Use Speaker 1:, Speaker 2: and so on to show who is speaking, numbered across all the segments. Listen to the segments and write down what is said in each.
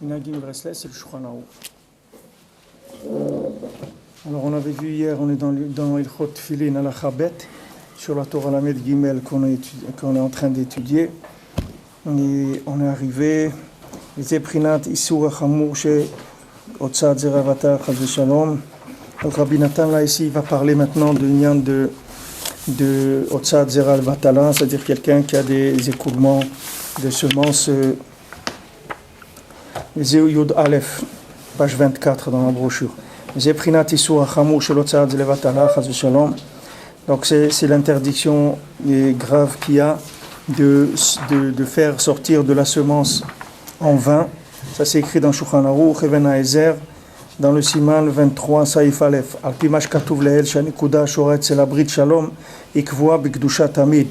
Speaker 1: Minhagim Breslev, c'est le Shulchan Aruch. Alors on avait vu hier, on est dans Ilchot Tfilin Halacha Bet, sur la Torah Lamed Gimel qu'on est en train d'étudier. Et on est arrivé, Zeprinat Isur Hamour chez Otsad Zeravatar Chaz Shalom. Donc Rabbi Nathan là ici il va parler maintenant de Otsad Zeravatar, c'est-à-dire quelqu'un qui a des écoulements de semences. Zeu Yud Aleph, page 24 dans la brochure. Zeprinat Isur Hamour chez Otsad Zeravatar Chaz Shalom. Donc c'est l'interdiction grave qu'il y a de faire sortir de la semence en vin. Ça c'est écrit dans Shulchan Aruch, Even Haezer, dans le Siman 23, Saïf Aleph. Al pi ma shekatuv lehel shanikuda shoret c'est la brit shalom ikvoa b'kedusha tamid.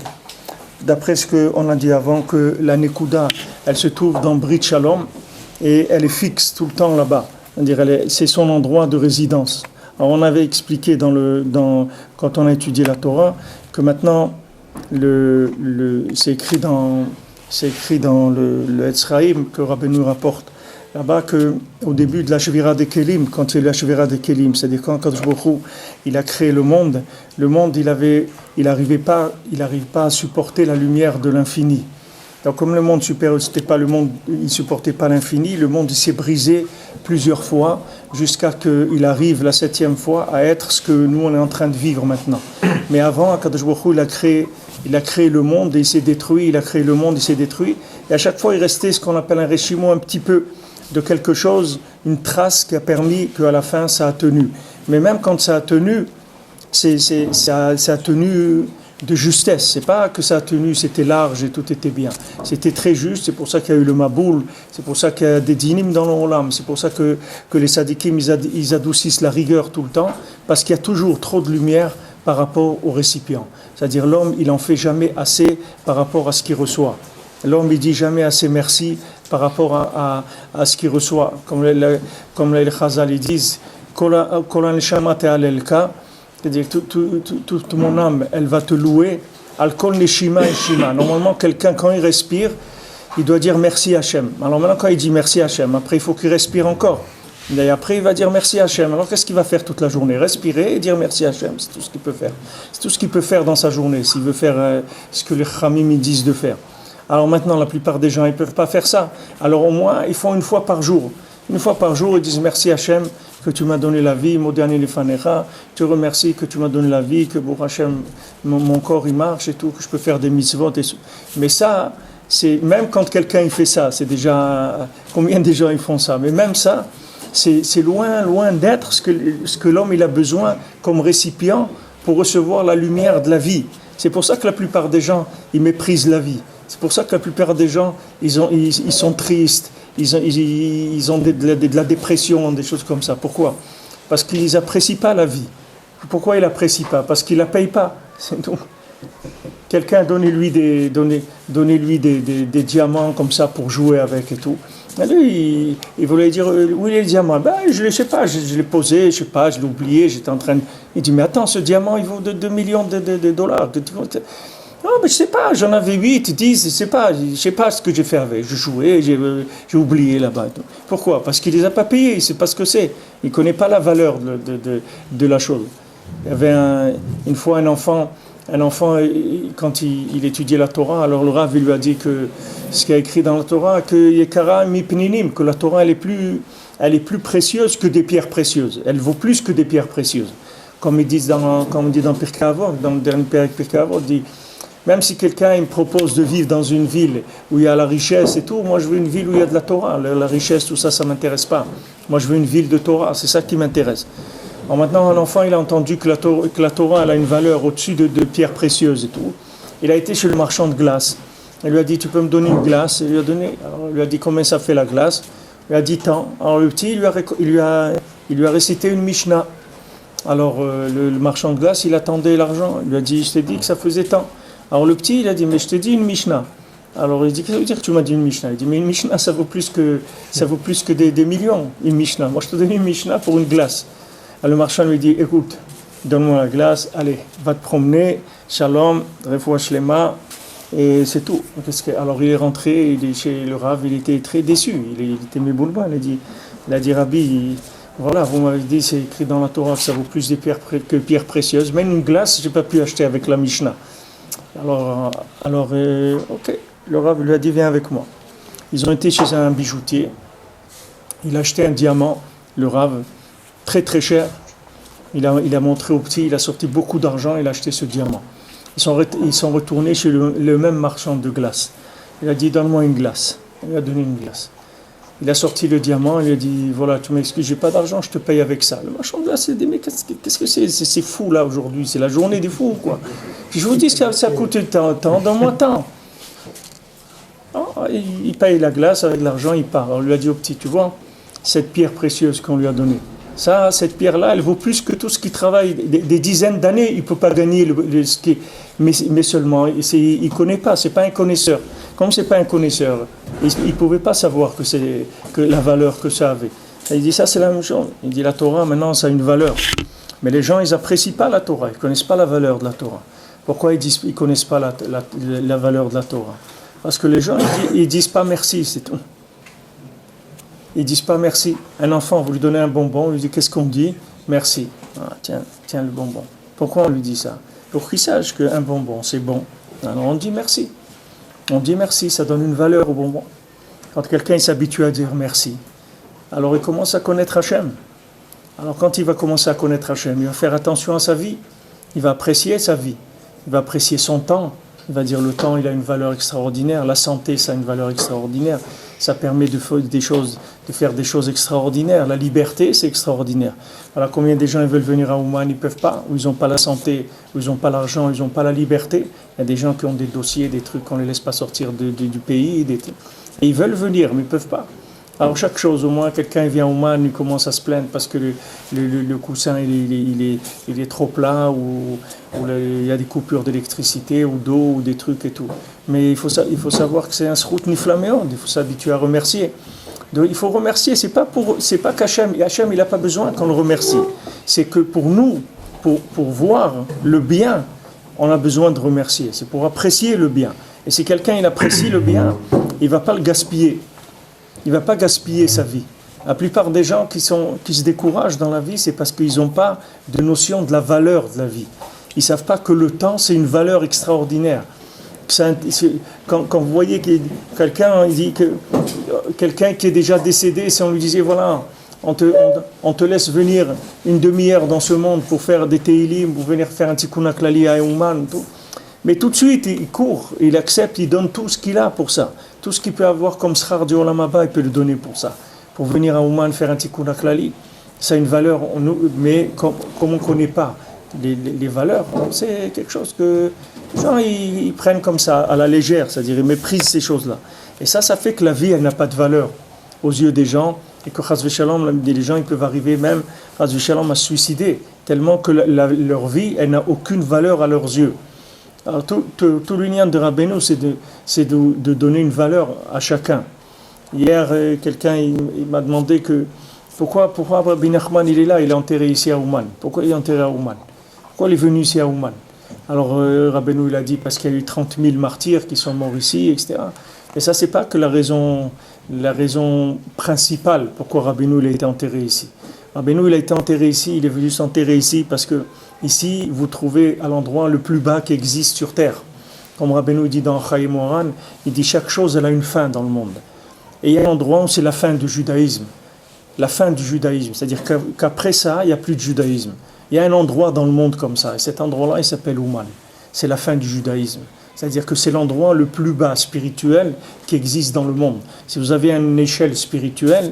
Speaker 1: D'après ce qu'on a dit avant, que la nekuda, elle se trouve dans brit shalom et elle est fixe tout le temps là-bas. C'est son endroit de résidence. Alors on avait expliqué quand on a étudié la Torah que maintenant c'est écrit dans le Etzraïm que Rabbeinu rapporte là-bas que au début de la Shevira des Kelim, quand il y a eu la Shevira des Kelim, c'est-à-dire quand Kadosh Baruch Hu, il a créé le monde il n'arrive pas à supporter la lumière de l'infini. Donc comme le monde il supportait pas l'infini, le monde s'est brisé plusieurs fois jusqu'à qu'il arrive la 7e fois à être ce que nous on est en train de vivre maintenant. Mais avant, Kadosh Baruch Hu, il a créé le monde et il s'est détruit, il a créé le monde, il s'est détruit. Et à chaque fois, il restait ce qu'on appelle un réchimo, un petit peu de quelque chose, une trace qui a permis qu'à la fin, ça a tenu. Mais même quand ça a tenu, ça a tenu de justesse. C'est pas que ça a tenu, c'était large et tout était bien. C'était très juste, c'est pour ça qu'il y a eu le Maboul, c'est pour ça qu'il y a des dinim dans le Olam, c'est pour ça que les sadikim, ils adoucissent la rigueur tout le temps, parce qu'il y a toujours trop de lumière par rapport au récipient. C'est-à-dire l'homme, il en fait jamais assez par rapport à ce qu'il reçoit. L'homme, il dit jamais assez merci par rapport à ce qu'il reçoit. Comme les Chazal, ils disent, c'est-à-dire toute mon âme, elle va te louer. Al-Kol Neshima Eshima. Normalement, quelqu'un, quand il respire, il doit dire merci Hachem. Alors maintenant, quand il dit merci Hachem, après, il faut qu'il respire encore. Et après, il va dire merci Hachem. Alors, qu'est-ce qu'il va faire toute la journée? Respirer et dire merci Hachem. C'est tout ce qu'il peut faire. C'est tout ce qu'il peut faire dans sa journée, s'il veut faire ce que les Chamim ils disent de faire. Alors maintenant, la plupart des gens, ils ne peuvent pas faire ça. Alors au moins, ils font une fois par jour. Une fois par jour, ils disent merci Hachem que tu m'as donné la vie, Modani Lefanecha, je te remercie que tu m'as donné la vie, que pour Hachem, mon corps il marche et tout, que je peux faire des mitzvot. Mais ça, c'est même quand quelqu'un il fait ça, c'est déjà combien de gens ils font ça. Mais même ça, c'est loin d'être ce que l'homme il a besoin comme récipient pour recevoir la lumière de la vie. C'est pour ça que la plupart des gens ils méprisent la vie. C'est pour ça que la plupart des gens ils sont tristes. Ils ont de la dépression, des choses comme ça. Pourquoi? Parce qu'ils n'apprécient pas la vie. Pourquoi ils ne l'apprécient pas? Parce qu'ils ne la payent pas. C'est tout. Quelqu'un donnez-lui des diamants comme ça pour jouer avec et tout. Et lui, il voulait dire, où est le diamant? Je ne sais pas, je l'ai posé, je ne sais pas, je l'ai oublié, j'étais en train de... Il dit, mais attends, ce diamant, il vaut 2 millions de dollars. Non, mais je sais pas, j'en avais 8, 10, je sais pas ce que j'ai fait avec. Je jouais, j'ai oublié là-bas. Pourquoi? Parce qu'il les a pas payés, il sait pas ce que c'est. Il connaît pas la valeur de la chose. Il y avait une fois un enfant, quand il étudiait la Torah, alors le Rav lui a dit que ce qu'il y a écrit dans la Torah, que Yekara mipninim, que la Torah elle est plus précieuse que des pierres précieuses. Elle vaut plus que des pierres précieuses. Comme on dit dans Pirkei Avot, dans le dernier Pirkei Avot, il dit même si quelqu'un me propose de vivre dans une ville où il y a la richesse et tout, moi je veux une ville où il y a de la Torah. La richesse, tout ça, ça ne m'intéresse pas. Moi je veux une ville de Torah, c'est ça qui m'intéresse. Alors maintenant, un enfant, il a entendu que la Torah elle a une valeur au-dessus de pierres précieuses et tout. Il a été chez le marchand de glace. Il lui a dit, tu peux me donner une glace? Il lui a dit, combien ça fait la glace? Il lui a dit tant. Alors le petit, il lui a récité une Mishnah. Alors le marchand de glace, il attendait l'argent. Il lui a dit, je t'ai dit que ça faisait tant. Alors le petit, il a dit, mais je te dis une Mishnah. Alors il dit, qu'est-ce que ça veut dire que tu m'as dit une Mishnah? Il dit, mais une Mishnah, ça vaut plus que des millions, une Mishnah. Moi, je te donne une Mishnah pour une glace. Alors le marchand lui dit, écoute, donne-moi la glace, allez, va te promener, shalom, refoua shlema, Et c'est tout. Alors il est rentré chez le Rav, il était très déçu. Il était méboulba. Il a dit Rabbi, voilà, vous m'avez dit, c'est écrit dans la Torah que ça vaut plus des pierres que pierres précieuses. Même une glace, je n'ai pas pu acheter avec la Mishnah. Ok, le Rav lui a dit, viens avec moi. Ils ont été chez un bijoutier. Il a acheté un diamant, le Rav, très très cher. Il a montré au petit, il a sorti beaucoup d'argent, il a acheté ce diamant. Ils sont retournés chez le même marchand de glace. Il a dit, donne-moi une glace. Il lui a donné une glace. Il a sorti le diamant, il a dit, voilà, tu m'excuses, j'ai pas d'argent, je te paye avec ça. Le marchand de glace, il a dit, mais qu'est-ce que c'est? C'est fou là aujourd'hui, c'est la journée des fous, quoi. Puis je vous dis que ça coûte tant, donne-moi tant. Il paye la glace avec l'argent, il part. Alors il lui a dit au petit, tu vois, cette pierre précieuse qu'on lui a donnée, cette pierre-là, elle vaut plus que tout ce qui travaille des dizaines d'années. Il ne peut pas gagner ce qui. Mais seulement, il ne connaît pas, ce n'est pas un connaisseur. Comme ce n'est pas un connaisseur, il ne pouvait pas savoir que la valeur que ça avait. Et il dit, ça c'est la même chose. Il dit, la Torah, maintenant, ça a une valeur. Mais les gens, ils n'apprécient pas la Torah, ils ne connaissent pas la valeur de la Torah. Pourquoi ils ne connaissent pas la valeur de la Torah? Parce que les gens, ils ne disent pas merci, c'est tout. Ils ne disent pas merci. Un enfant, vous lui donnez un bonbon, il lui dit, qu'est-ce qu'on dit? Merci. Tiens le bonbon. Pourquoi on lui dit ça? Pour qu'il sache qu'un bonbon, c'est bon. Alors on dit merci. On dit merci, ça donne une valeur au bonbon. Quand quelqu'un s'habitue à dire merci, alors il commence à connaître Hachem. Alors quand il va commencer à connaître Hachem, il va faire attention à sa vie. Il va apprécier sa vie. Il va apprécier son temps. Il va dire le temps, il a une valeur extraordinaire. La santé, ça a une valeur extraordinaire. Ça permet de faire des choses extraordinaires. La liberté, c'est extraordinaire. Alors combien de gens ils veulent venir à Ouman, ils ne peuvent pas, ou ils n'ont pas la santé, ou ils n'ont pas l'argent, ils n'ont pas la liberté. Il y a des gens qui ont des dossiers, des trucs qu'on ne les laisse pas sortir du pays. Et ils veulent venir, mais ils ne peuvent pas. Alors chaque chose, au moins quelqu'un vient au Man, il commence à se plaindre parce que le coussin il est trop plat ou il y a des coupures d'électricité ou d'eau ou des trucs et tout. Mais il faut savoir que c'est un srout niflaméon, il faut s'habituer à remercier. Donc, il faut remercier, c'est pas qu'Hachem il n'a pas besoin qu'on le remercie. C'est que pour nous, pour voir le bien, on a besoin de remercier. C'est pour apprécier le bien. Et si quelqu'un il apprécie le bien, il ne va pas le gaspiller. Il ne va pas gaspiller sa vie. La plupart des gens qui se découragent dans la vie, c'est parce qu'ils n'ont pas de notion de la valeur de la vie. Ils ne savent pas que le temps, c'est une valeur extraordinaire. Quand vous voyez quelqu'un qui est déjà décédé, si on lui disait, voilà, on te laisse venir une demi-heure dans ce monde pour faire des teilim, pour venir faire un tikkun klali à Ouman, tout. Mais tout de suite, il court, il accepte, il donne tout ce qu'il a pour ça. Tout ce qu'il peut avoir comme schar du Olam Haba, il peut le donner pour ça. Pour venir à Ouman faire un tikkun klali, ça a une valeur, mais comme on ne connaît pas les valeurs, c'est quelque chose que les gens ils prennent comme ça, à la légère, c'est-à-dire ils méprisent ces choses-là. Et ça fait que la vie, elle n'a pas de valeur aux yeux des gens, et que chas v'shalom, les gens ils peuvent arriver même, chas v'shalom, à se suicider, tellement que leur vie, elle n'a aucune valeur à leurs yeux. Alors tout l'union de Rabbeinu, c'est de donner une valeur à chacun. Hier, quelqu'un il m'a demandé pourquoi Rabbi Nachman il est là, il est enterré ici à Ouman. Pourquoi il est enterré à Ouman? Pourquoi il est venu ici à Ouman? Alors Rabbeinu il a dit parce qu'il y a eu 30 000 martyrs qui sont morts ici, etc. Et ça c'est pas que la raison principale pourquoi Rabbeinu il a été enterré ici. Rabbeinu il a été enterré ici, il est venu s'enterrer ici parce que ici, vous trouvez à l'endroit le plus bas qui existe sur terre. Comme Rabbeinu dit dans Chaim Moran, il dit chaque chose elle a une fin dans le monde. Et il y a un endroit où c'est la fin du judaïsme. La fin du judaïsme, c'est-à-dire qu'après ça, il n'y a plus de judaïsme. Il y a un endroit dans le monde comme ça, et cet endroit-là, il s'appelle Ouman. C'est la fin du judaïsme. C'est-à-dire que c'est l'endroit le plus bas spirituel qui existe dans le monde. Si vous avez une échelle spirituelle,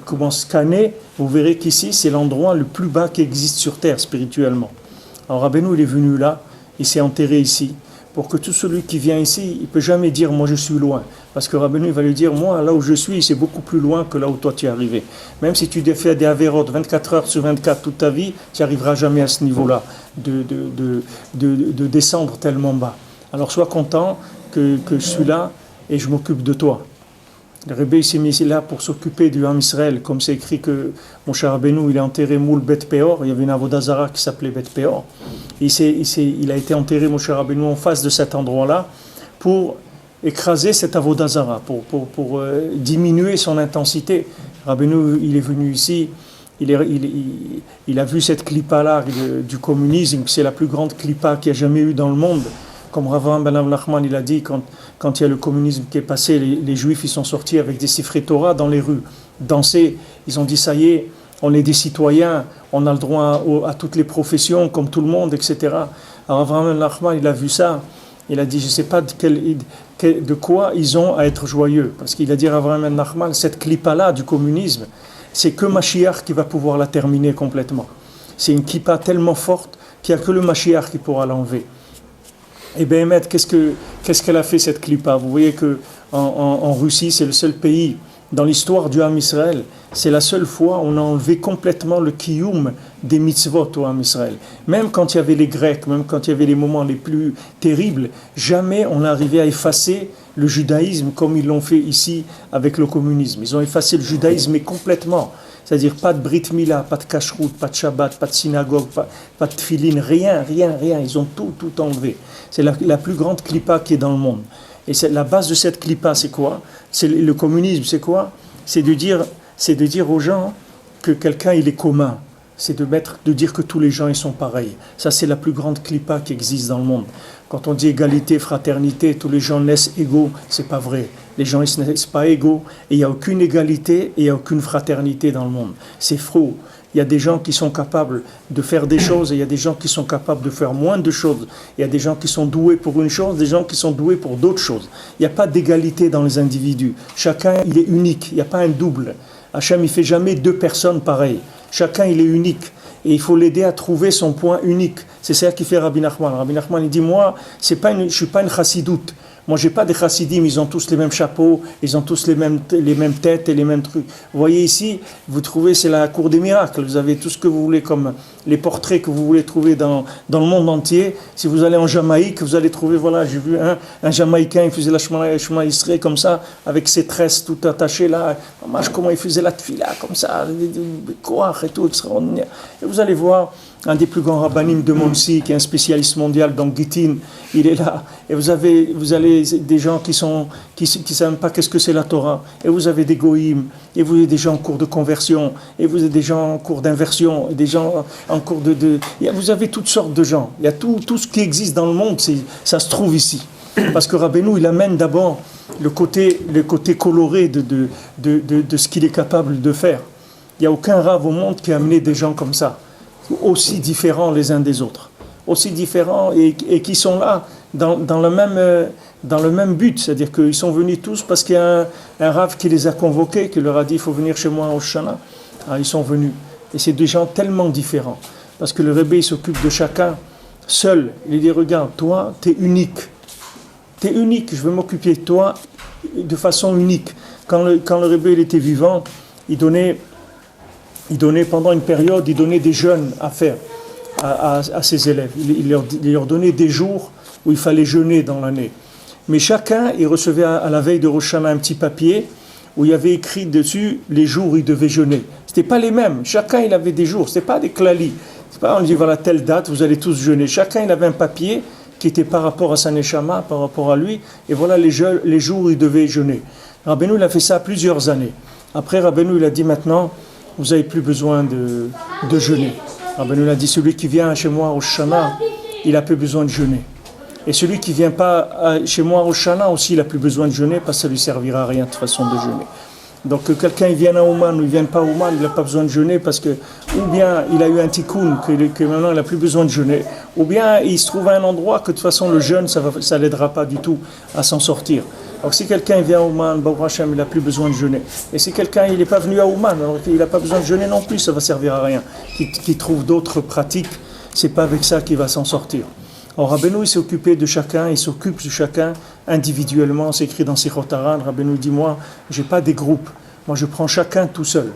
Speaker 1: comment scanner, vous verrez qu'ici c'est l'endroit le plus bas qui existe sur terre spirituellement. Alors Rabbeinu il est venu là, il s'est enterré ici, pour que tout celui qui vient ici, il ne peut jamais dire moi je suis loin, parce que Rabbeinu il va lui dire moi là où je suis c'est beaucoup plus loin que là où toi tu es arrivé. Même si tu fais des avérotes 24 heures sur 24 toute ta vie, tu n'arriveras jamais à ce niveau-là de descendre tellement bas. Alors sois content que je suis là et je m'occupe de toi. Le Rebbe il s'est mis là pour s'occuper du Ham Israël, comme c'est écrit que Moshe Rabbeinu il est enterré moule Bet Peor, il y avait une Avodah Zara qui s'appelait Bet Peor. Il a été enterré Moshe Rabbeinu en face de cet endroit-là pour écraser cette Avodah Zara, pour diminuer son intensité. Rabbeinu il est venu ici, il a vu cette clipa-là du communisme, c'est la plus grande clipa qu'il y a jamais eu dans le monde. Comme Rav Ben Nachman il a dit, quand il y a le communisme qui est passé, les Juifs ils sont sortis avec des Sifrei Torah dans les rues, danser. Ils ont dit ça y est, on est des citoyens, on a le droit à toutes les professions comme tout le monde, etc. Alors Rav Ben Nachman il a vu ça, il a dit je ne sais pas de quoi ils ont à être joyeux, parce qu'il a dit Rav Ben Nachman, cette clipa-là du communisme, c'est que Mashiach qui va pouvoir la terminer complètement. C'est une clipa tellement forte qu'il n'y a que le Mashiach qui pourra l'enlever. Et bien, qu'est-ce qu'elle a fait cette clipa? Vous voyez qu'en Russie, c'est le seul pays dans l'histoire du Ham Israël, c'est la seule fois où on a enlevé complètement le kiyum des mitzvot au Ham Israël. Même quand il y avait les Grecs, même quand il y avait les moments les plus terribles, jamais on n'arrivait à effacer le judaïsme comme ils l'ont fait ici avec le communisme. Ils ont effacé le judaïsme mais complètement. C'est-à-dire pas de Brit Mila, pas de Kashrut, pas de Shabbat, pas de synagogue, pas de Tfilin, rien. Ils ont tout enlevé. C'est la plus grande clipa qui est dans le monde. Et la base de cette clipa, c'est quoi? C'est le communisme, c'est quoi? C'est de dire aux gens que quelqu'un il est commun. C'est de dire que tous les gens ils sont pareils. Ça c'est la plus grande clipa qui existe dans le monde. Quand on dit égalité, fraternité, tous les gens naissent égaux, c'est pas vrai. Les gens ils ne naissent pas égaux et il n'y a aucune égalité et il n'y a aucune fraternité dans le monde. C'est faux. Il y a des gens qui sont capables de faire des choses et il y a des gens qui sont capables de faire moins de choses. Il y a des gens qui sont doués pour une chose, des gens qui sont doués pour d'autres choses. Il n'y a pas d'égalité dans les individus. Chacun, il est unique. Il n'y a pas un double. Hachem, il ne fait jamais deux personnes pareilles. Chacun, il est unique. Et il faut l'aider à trouver son point unique. C'est ça qui fait Rabbi Nachman. Rabbi Nachman, il dit, moi, je ne suis pas une chassidoute. Moi, je n'ai pas des chassidim, ils ont tous les mêmes chapeaux, ils ont tous les mêmes têtes et les mêmes trucs. Vous voyez ici, vous trouvez, c'est la cour des miracles. Vous avez tout ce que vous voulez comme les portraits que vous voulez trouver dans le monde entier. Si vous allez en Jamaïque, vous allez trouver, voilà, j'ai vu un Jamaïcain, il faisait la Shema Israël comme ça, avec ses tresses tout attachées là. Comment il faisait la tfila comme ça, quoi, et tout, extraordinaire. Et vous allez voir, un des plus grands rabbinim de Monsi, qui est un spécialiste mondial dans Gittin, il est là. Et vous avez des gens qui savent même pas qu'est-ce que c'est la Torah. Et vous avez des goïms, et vous avez des gens en cours de conversion, et vous avez des gens en cours d'inversion, et des gens en cours vous avez toutes sortes de gens. Il y a tout ce qui existe dans le monde, ça se trouve ici. Parce que Rabbeinu, il amène d'abord le côté coloré de ce qu'il est capable de faire. Il n'y a aucun rave au monde qui a amené des gens comme ça, aussi différents les uns des autres, aussi différents et qui sont là dans le même but, c'est-à-dire qu'ils sont venus tous parce qu'il y a un rave qui les a convoqués, qui leur a dit il faut venir chez moi à Rosh Hashanah. Alors, ils sont venus. Et c'est des gens tellement différents, parce que le Rebbe il s'occupe de chacun seul. Il dit regarde, toi, t'es unique, je veux m'occuper de toi de façon unique. Quand le Rebbe il était vivant, il donnait pendant une période, il donnait des jeûnes à faire à ses élèves. Il leur donnait des jours où il fallait jeûner dans l'année. Mais chacun, il recevait à la veille de Rosh Hashanah un petit papier où il y avait écrit dessus les jours où il devait jeûner. C'était pas les mêmes. Chacun, il avait des jours. C'était pas des klalis. C'est pas on dit voilà telle date, vous allez tous jeûner. Chacun, il avait un papier qui était par rapport à sa neshama, par rapport à lui. Et voilà les jours où il devait jeûner. Rabbeinu, il a fait ça plusieurs années. Après, Rabbeinu, il a dit maintenant, vous n'avez plus besoin de jeûner. Rabbeinu a dit, celui qui vient chez moi au Shana, il n'a plus besoin de jeûner. Et celui qui ne vient pas chez moi au Shana aussi, il n'a plus besoin de jeûner parce que ça ne lui servira à rien de toute façon de jeûner. Donc que quelqu'un il vienne à Ouman ou il ne vienne pas à Ouman, il n'a pas besoin de jeûner parce que, ou bien il a eu un tikkun, que maintenant il n'a plus besoin de jeûner, ou bien il se trouve à un endroit que de toute façon le jeûne, ça ne l'aidera pas du tout à s'en sortir. Alors si quelqu'un vient à Ouman, Baruch Hashem, il n'a plus besoin de jeûner. Et si quelqu'un il n'est pas venu à Ouman, alors il n'a pas besoin de jeûner non plus, ça ne va servir à rien. Qu'il trouve d'autres pratiques, ce n'est pas avec ça qu'il va s'en sortir. Alors Rabbeinu il s'est occupé de chacun, il s'occupe de chacun individuellement, c'est écrit dans Sichot Haran. Rabbeinu dit moi, je n'ai pas des groupes, moi je prends chacun tout seul.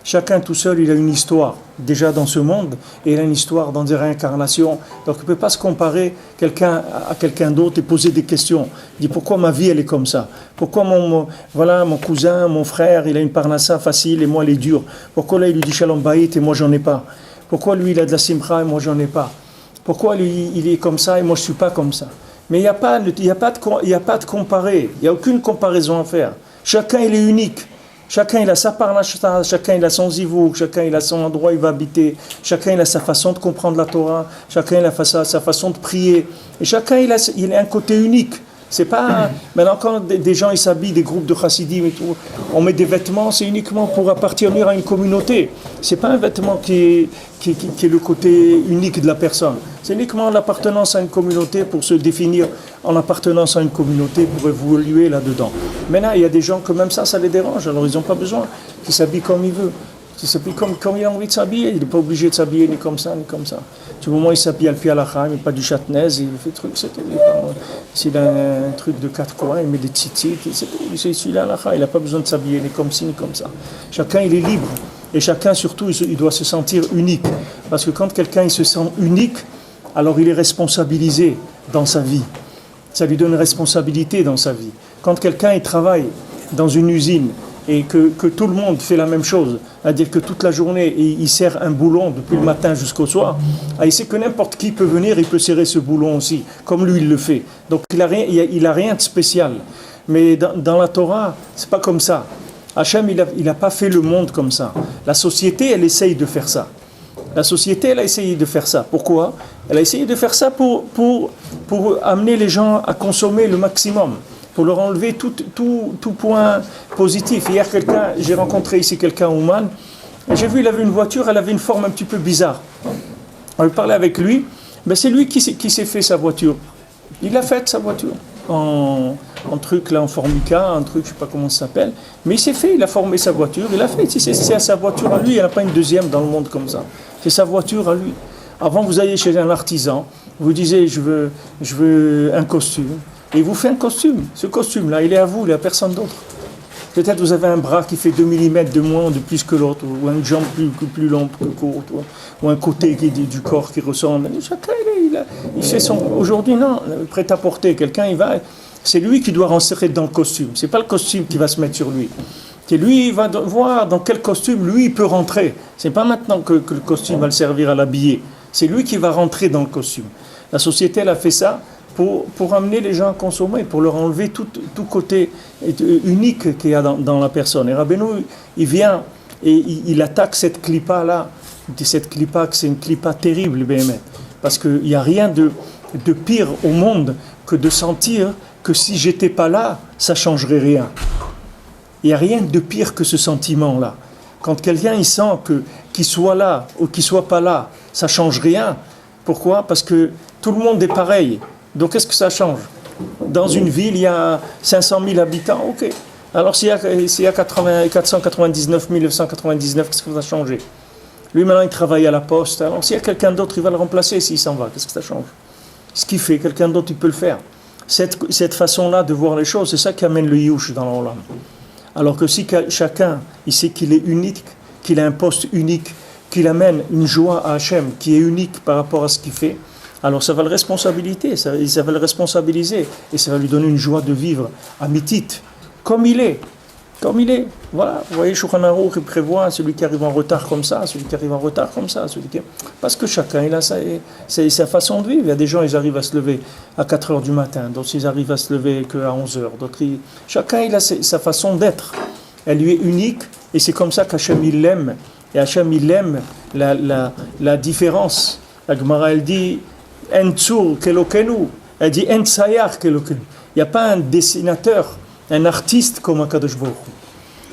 Speaker 1: Chacun tout seul, il a une histoire déjà dans ce monde et il a une histoire dans des réincarnations. Donc on ne peut pas se comparer quelqu'un à quelqu'un d'autre et poser des questions. Il dit pourquoi ma vie elle est comme ça? Pourquoi mon cousin, mon frère, il a une parnassa facile et moi elle est dure? Pourquoi là il lui dit shalom bayit et moi j'en ai pas? Pourquoi lui il a de la simcha et moi j'en ai pas? Pourquoi lui il est comme ça et moi je suis pas comme ça? Mais il n'y a pas de comparer, il n'y a aucune comparaison à faire. Chacun il est unique. Chacun il a sa parnassa, chacun il a son zivouk, chacun il a son endroit où il va habiter, chacun il a sa façon de comprendre la Torah, chacun il a sa façon de prier. Et chacun il a un côté unique. C'est pas maintenant quand des gens ils s'habillent, des groupes de chassidim et tout, on met des vêtements, c'est uniquement pour appartenir à une communauté. C'est pas un vêtement qui est le côté unique de la personne. C'est uniquement l'appartenance à une communauté pour se définir en appartenance à une communauté pour évoluer là-dedans. Maintenant, il y a des gens que même ça les dérange, alors ils n'ont pas besoin qu'ils s'habillent comme ils veulent. Ils s'habillent comme il a envie de s'habiller, il n'est pas obligé de s'habiller ni comme ça, ni comme ça. Du moment où il s'habille al-pi al-acham, il met pas du chatnez, il fait truc, c'est tout. S'il a un truc de 4 coins, il met des tzitzit, c'est tout. Celui-là, il n'a pas besoin de s'habiller ni comme ci, ni comme ça. Chacun, il est libre. Et chacun, surtout, il doit se sentir unique. Parce que quand quelqu'un il se sent unique, alors il est responsabilisé dans sa vie. Ça lui donne une responsabilité dans sa vie. Quand quelqu'un il travaille dans une usine et que tout le monde fait la même chose, c'est-à-dire que toute la journée il serre un boulon depuis le matin jusqu'au soir, il sait que n'importe qui peut venir, il peut serrer ce boulon aussi, comme lui il le fait. Donc il a rien de spécial. Mais dans la Torah, c'est pas comme ça. Hachem, il a pas fait le monde comme ça. La société, elle essaye de faire ça. La société, elle a essayé de faire ça. Pourquoi? Elle a essayé de faire ça pour amener les gens à consommer le maximum, pour leur enlever tout point positif. Hier, j'ai rencontré ici quelqu'un, Ouman, et j'ai vu, il avait une voiture, elle avait une forme un petit peu bizarre. On a parlé avec lui, mais c'est lui qui s'est fait sa voiture. Il a fait sa voiture en truc là, en formica, un truc, je ne sais pas comment ça s'appelle, mais il a formé sa voiture, il a fait, c'est sa voiture à lui, il n'y en a pas une deuxième dans le monde comme ça. C'est sa voiture à lui. Avant, vous alliez chez un artisan, vous disiez, je veux un costume, et il vous fait un costume. Ce costume-là, il est à vous, il n'est à personne d'autre. Peut-être vous avez un bras qui fait 2 mm de moins ou de plus que l'autre, ou une jambe plus longue que courte, ou un côté du corps qui ressemble. Chacun, il fait son... Aujourd'hui, non, prêt-à-porter, quelqu'un, c'est lui qui doit rentrer dans le costume. Ce n'est pas le costume qui va se mettre sur lui. Et lui, il va voir dans quel costume, lui, il peut rentrer. Ce n'est pas maintenant que le costume va le servir à l'habiller. C'est lui qui va rentrer dans le costume. La société, elle a fait ça pour amener les gens à consommer, pour leur enlever tout côté unique qu'il y a dans la personne. Et Rabbeinu, il vient et il attaque cette clipa-là. Cette clipa, c'est une clipa terrible, parce qu'il n'y a rien de pire au monde que de sentir que si j'étais pas là, ça changerait rien. Il n'y a rien de pire que ce sentiment-là. Quand quelqu'un il sent qu'il soit là ou qu'il soit pas là, ça change rien. Pourquoi? Parce que tout le monde est pareil. Donc qu'est-ce que ça change? Dans une ville, il y a 500 000 habitants, ok. Alors s'il y a 499 999, qu'est-ce que ça va changer? Lui maintenant il travaille à la poste. Alors s'il y a quelqu'un d'autre, il va le remplacer s'il s'en va. Qu'est-ce que ça change? Ce qu'il fait, quelqu'un d'autre il peut le faire. Cette façon-là de voir les choses, c'est ça qui amène le Yush dans l'Olam. Alors que si chacun, il sait qu'il est unique, qu'il a un poste unique, qu'il amène une joie à Hachem qui est unique par rapport à ce qu'il fait, alors ça va le responsabiliser, ça va le responsabiliser, et ça va lui donner une joie de vivre amitite, comme il est. Voilà, vous voyez, Shulchan Aruch, il prévoit celui qui arrive en retard comme ça, celui qui arrive en retard comme ça, parce que chacun, il a sa façon de vivre. Il y a des gens, ils arrivent à se lever à 4 heures du matin, d'autres, ils arrivent à se lever qu'à 11 heures, d'autres, chacun, il a sa façon d'être. Elle lui est unique, et c'est comme ça qu'Hachem, il l'aime. Et Hachem, il aime la différence. La Gemara, elle dit, En tsur kelokenu, elle dit, En tsayar kelokenu. Il n'y a pas un dessinateur, un artiste comme Akadosh Baruch Hu.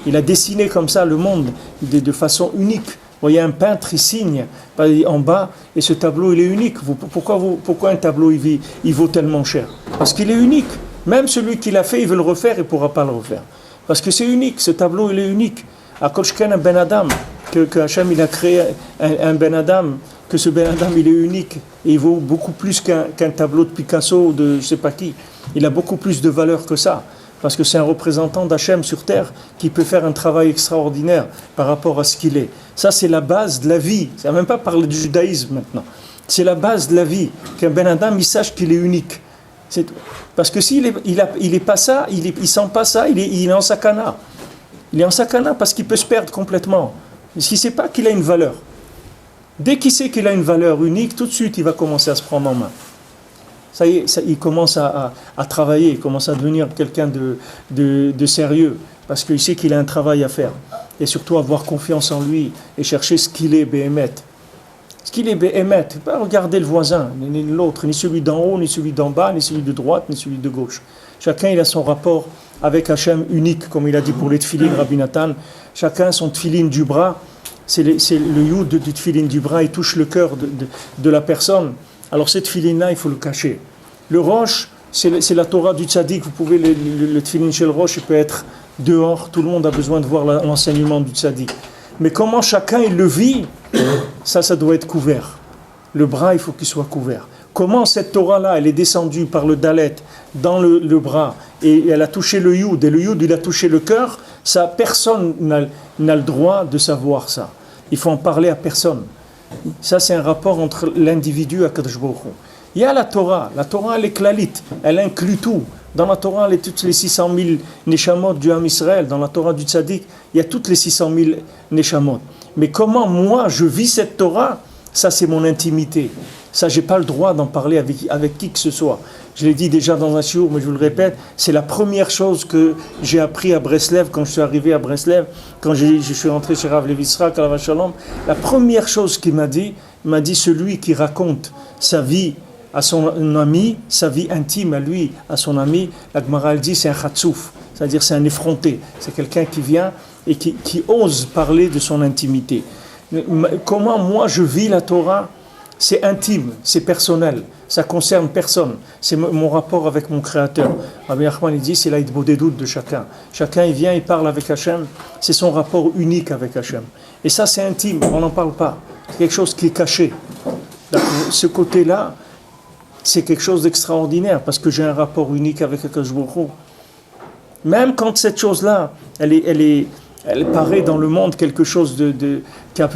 Speaker 1: Il a dessiné comme ça le monde de façon unique. Vous voyez, un peintre, il signe en bas, et ce tableau, il est unique. Pourquoi un tableau, il vaut tellement cher? Parce qu'il est unique. Même celui qui l'a fait, il veut le refaire, il ne pourra pas le refaire. Parce que c'est unique, ce tableau, il est unique. À Koshken, un Ben Adam, que Hachem, il a créé un Ben Adam, que ce Ben Adam, il est unique. Et il vaut beaucoup plus qu'un tableau de Picasso ou de je ne sais pas qui. Il a beaucoup plus de valeur que ça. parce que c'est un représentant d'Hachem sur terre qui peut faire un travail extraordinaire par rapport à ce qu'il est. Ça, c'est la base de la vie. Ça ne va même pas parler du judaïsme maintenant. C'est la base de la vie, qu'un Ben Adam, il sache qu'il est unique. C'est tout. Parce que s'il est pas ça, il sent pas ça, il est en sakana. Il est en sakana parce qu'il peut se perdre complètement. S'il ne sait pas qu'il a une valeur. Dès qu'il sait qu'il a une valeur unique, tout de suite, il va commencer à se prendre en main. Ça y est, il commence à travailler, il commence à devenir quelqu'un de sérieux, parce qu'il sait qu'il a un travail à faire. Et surtout avoir confiance en lui et chercher ce qu'il est, Béhémet. Ce qu'il est, Béhémet, pas regarder le voisin, ni l'autre, ni celui d'en haut, ni celui d'en bas, ni celui de droite, ni celui de gauche. Chacun, il a son rapport avec Hachem unique, comme il a dit pour les tefilines, Rabbi Nathan. Chacun son tefiline du bras, c'est le youd du tefiline du bras, il touche le cœur de la personne. Alors cette tefiline-là, il faut le cacher. Le roche, c'est la Torah du tzaddik. Vous pouvez, le tefiline chez le roche, il peut être dehors. Tout le monde a besoin de voir l'enseignement du tzaddik. Mais comment chacun il le vit, ça doit être couvert. Le bras, il faut qu'il soit couvert. Comment cette Torah-là, elle est descendue par le dalet dans le bras et elle a touché le youd, et le youd, il a touché le cœur, ça, personne n'a le droit de savoir ça. Il faut en parler à personne. Ça, c'est un rapport entre l'individu et Akadosh Baruch Hu. Il y a la Torah elle est clalite, elle inclut tout. Dans la Torah, il y a toutes les 600 000 neshamot du Ham Israël. Dans la Torah du Tzaddik, il y a toutes les 600 000 neshamot. Mais comment moi je vis cette Torah, ça c'est mon intimité. Ça, je n'ai pas le droit d'en parler avec qui que ce soit. Je l'ai dit déjà dans un shiur, mais je vous le répète, c'est la première chose que j'ai appris à Breslev, quand je suis arrivé à Breslev, quand je suis rentré chez Rav Levi Yitzhak, Alav Shalom. La première chose qu'il m'a dit, celui qui raconte sa vie à son ami, sa vie intime à lui, à son ami, la Gemara elle dit c'est un chatsouf, c'est-à-dire c'est un effronté, c'est quelqu'un qui vient et qui ose parler de son intimité. Comment moi je vis la Torah? C'est intime, c'est personnel, ça concerne personne, c'est mon rapport avec mon Créateur. Rabbi Nachman il dit c'est l'aïdbodédout de chacun. Chacun il vient, il parle avec Hachem, c'est son rapport unique avec Hachem. Et ça c'est intime, on n'en parle pas, c'est quelque chose qui est caché. Donc, ce côté-là, c'est quelque chose d'extraordinaire parce que j'ai un rapport unique avec Akadosh Baruch Hu. Même quand cette chose-là, elle paraît dans le monde quelque chose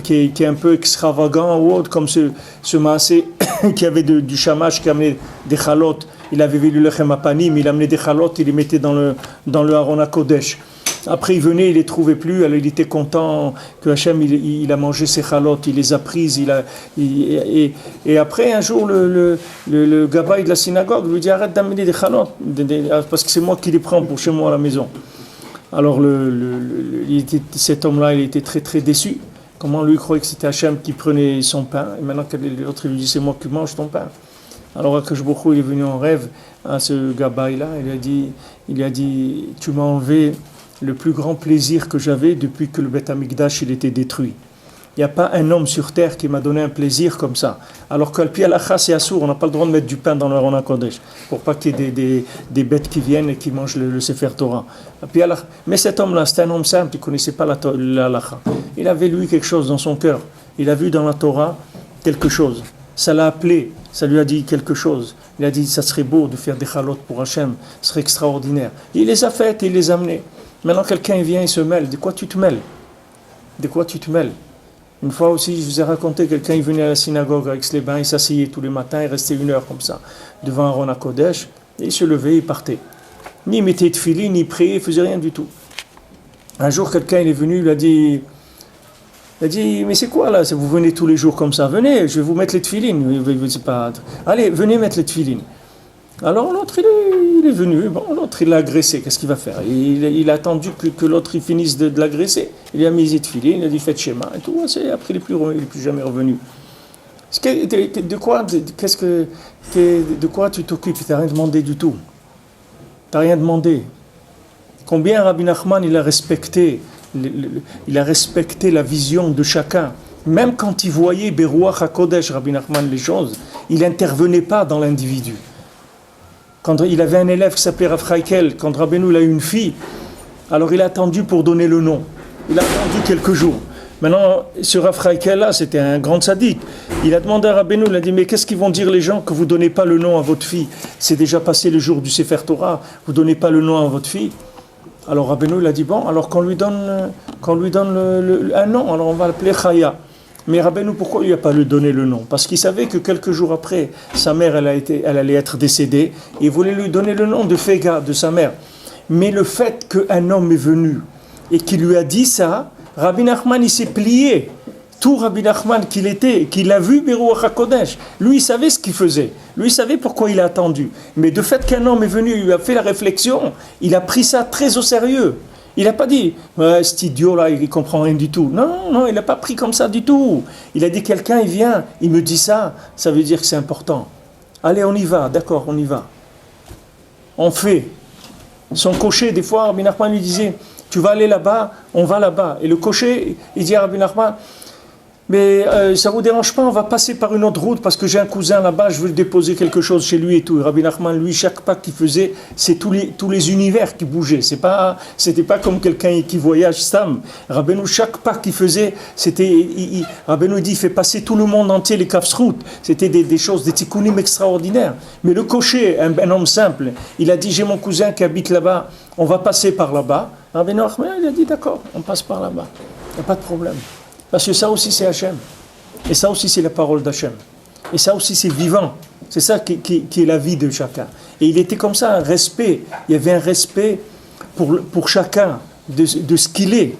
Speaker 1: qui est un peu extravagant ou autre, comme ce maasé qui avait du shamash, qui amenait des chalotes. Il avait vu le lechem apanim, il amenait des chalotes, il les mettait dans le Aron HaKodesh. Après il venait, il les trouvait plus, alors il était content que Hachem il a mangé ses chalotes, il les a prises, et après un jour le gabaï de la synagogue lui dit arrête d'amener des chalotes, parce que c'est moi qui les prends pour chez moi à la maison. Alors cet homme-là, il était très très déçu. Comment lui croyait que c'était Hachem qui prenait son pain, et maintenant que l'autre lui dit c'est moi qui mange ton pain. Alors Akadosh Baruch Hu, il est venu en rêve à ce gabaï-là, il a dit tu m'as enlevé le plus grand plaisir que j'avais depuis que le Beth Amikdash il était détruit. Il n'y a pas un homme sur terre qui m'a donné un plaisir comme ça. Alors qu'al pi halacha c'est assour, on n'a pas le droit de mettre du pain dans le Aron HaKodesh pour pas qu'il y ait des bêtes qui viennent et qui mangent le Sefer Torah. Mais cet homme-là, c'était un homme simple, il ne connaissait pas la halacha. Il avait lui quelque chose dans son cœur. Il a vu dans la Torah quelque chose. Ça l'a appelé, ça lui a dit quelque chose. Il a dit ça serait beau de faire des chalotes pour Hachem, ce serait extraordinaire. Il les a faites et il les a amenées. Maintenant, quelqu'un vient et se mêle. De quoi tu te mêles? De quoi tu te mêles? Une fois aussi, je vous ai raconté, quelqu'un il venait à la synagogue avec les bains, il s'asseyait tous les matins, il restait 1 heure comme ça, devant Aron HaKodesh, et il se levait, il partait. Ni il mettait de tefilin, ni il priait, il faisait rien du tout. Un jour, quelqu'un il est venu, il a dit, mais c'est quoi là? Vous venez tous les jours comme ça? Venez, je vais vous mettre les tefilin. Allez, venez mettre les tefilin. Alors l'autre il est venu, l'autre il l'a agressé, qu'est-ce qu'il va faire? Il a attendu que l'autre il finisse de l'agresser, il a mis les tefilin, il a dit faites schéma et tout, après il n'est plus jamais revenu. De quoi tu t'occupes? Tu n'as rien demandé du tout. Tu n'as rien demandé. Combien Rabbi Nachman il a respecté la vision de chacun. Même quand il voyait Beruach HaKodesh, Rabbi Nachman, les choses, il n'intervenait pas dans l'individu. Quand il avait un élève qui s'appelait Rav Chaikel, quand Rabbeinu a eu une fille, alors il a attendu pour donner le nom. Il a attendu quelques jours. Maintenant, ce Rav Chaïkel-là, c'était un grand sadique. Il a demandé à Rabbeinu, il a dit, mais qu'est-ce qu'ils vont dire les gens que vous ne donnez pas le nom à votre fille? C'est déjà passé le jour du Sefer Torah, vous ne donnez pas le nom à votre fille. Alors Rabbeinu, il a dit, bon, alors qu'on lui donne un nom, alors on va l'appeler Chaya. Mais Rabbeinu, pourquoi il n'a pas lui donné le nom? Parce qu'il savait que quelques jours après, sa mère, elle allait être décédée, et il voulait lui donner le nom de Fega, de sa mère. Mais le fait qu'un homme est venu et qu'il lui a dit ça, Rabbi Nachman, il s'est plié. Tout Rabbi Nachman qu'il a vu Beruach HaKodesh, lui, il savait ce qu'il faisait. Lui, il savait pourquoi il a attendu. Mais de fait qu'un homme est venu, il lui a fait la réflexion, il a pris ça très au sérieux. Il n'a pas dit, cet idiot-là, il ne comprend rien du tout. Non, il n'a pas pris comme ça du tout. Il a dit, quelqu'un, il vient, il me dit ça, ça veut dire que c'est important. Allez, on y va, d'accord, on y va. On fait. Son cocher, des fois, Rabbi Nachman lui disait, tu vas aller là-bas, on va là-bas. Et le cocher, il dit à Rabbi Nachman, mais ça ne vous dérange pas, on va passer par une autre route parce que j'ai un cousin là-bas, je veux déposer quelque chose chez lui et tout. Et Rabbi Nachman, lui, chaque pas qu'il faisait, c'est tous les univers qui bougeaient. C'était pas comme quelqu'un qui voyage, Stam. Rabbeinu, chaque pas qu'il faisait, Rabbeinu dit, il fait passer tout le monde entier, les Kafsrout. C'était des choses, des tikkunim extraordinaires. Mais le cocher, un homme simple, il a dit, j'ai mon cousin qui habite là-bas, on va passer par là-bas. Rabbi Nachman, il a dit, d'accord, on passe par là-bas. Il n'y a pas de problème. Parce que ça aussi c'est Hachem. Et ça aussi c'est la parole d'Hachem. Et ça aussi c'est vivant. C'est ça qui est la vie de chacun. Et il était comme ça, un respect. Il y avait un respect pour chacun de ce qu'il est.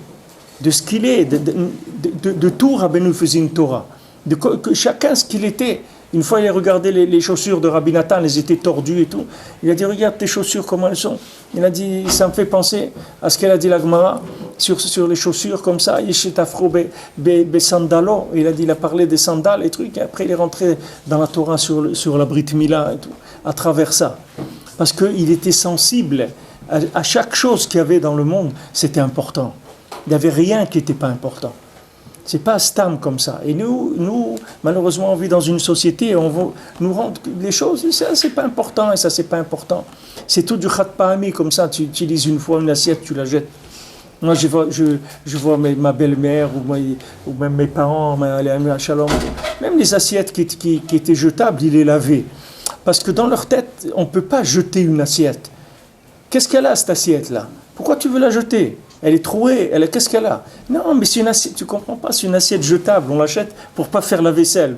Speaker 1: De ce qu'il est. De tout Rabbeinu faisait une Torah. Que chacun ce qu'il était. Une fois, il a regardé les chaussures de Rabbi Nathan, elles étaient tordues et tout. Il a dit, regarde tes chaussures, comment elles sont. Il a dit, ça me fait penser à ce qu'elle a dit la Gemara sur les chaussures comme ça. Yeshetafro be sandalo. Il a dit, il a parlé des sandales et trucs. Et après, il est rentré dans la Torah sur la Brit Mila et tout, à travers ça. Parce qu'il était sensible à chaque chose qu'il y avait dans le monde, c'était important. Il n'y avait rien qui n'était pas important. C'est pas stam comme ça. Et nous, malheureusement, on vit dans une société où on veut nous rendre les choses, ça c'est pas important et ça c'est pas important. C'est tout du khat pahami comme ça, tu utilises une fois une assiette, tu la jettes. Moi je vois ma belle-mère ou même mes parents, même les assiettes qui étaient jetables, ils les lavaient. Parce que dans leur tête, on ne peut pas jeter une assiette. Qu'est-ce qu'elle a cette assiette-là? Pourquoi tu veux la jeter? Elle est trouée, qu'est-ce qu'elle a? Non, mais c'est une assiette, tu comprends pas, c'est une assiette jetable, on l'achète pour pas faire la vaisselle.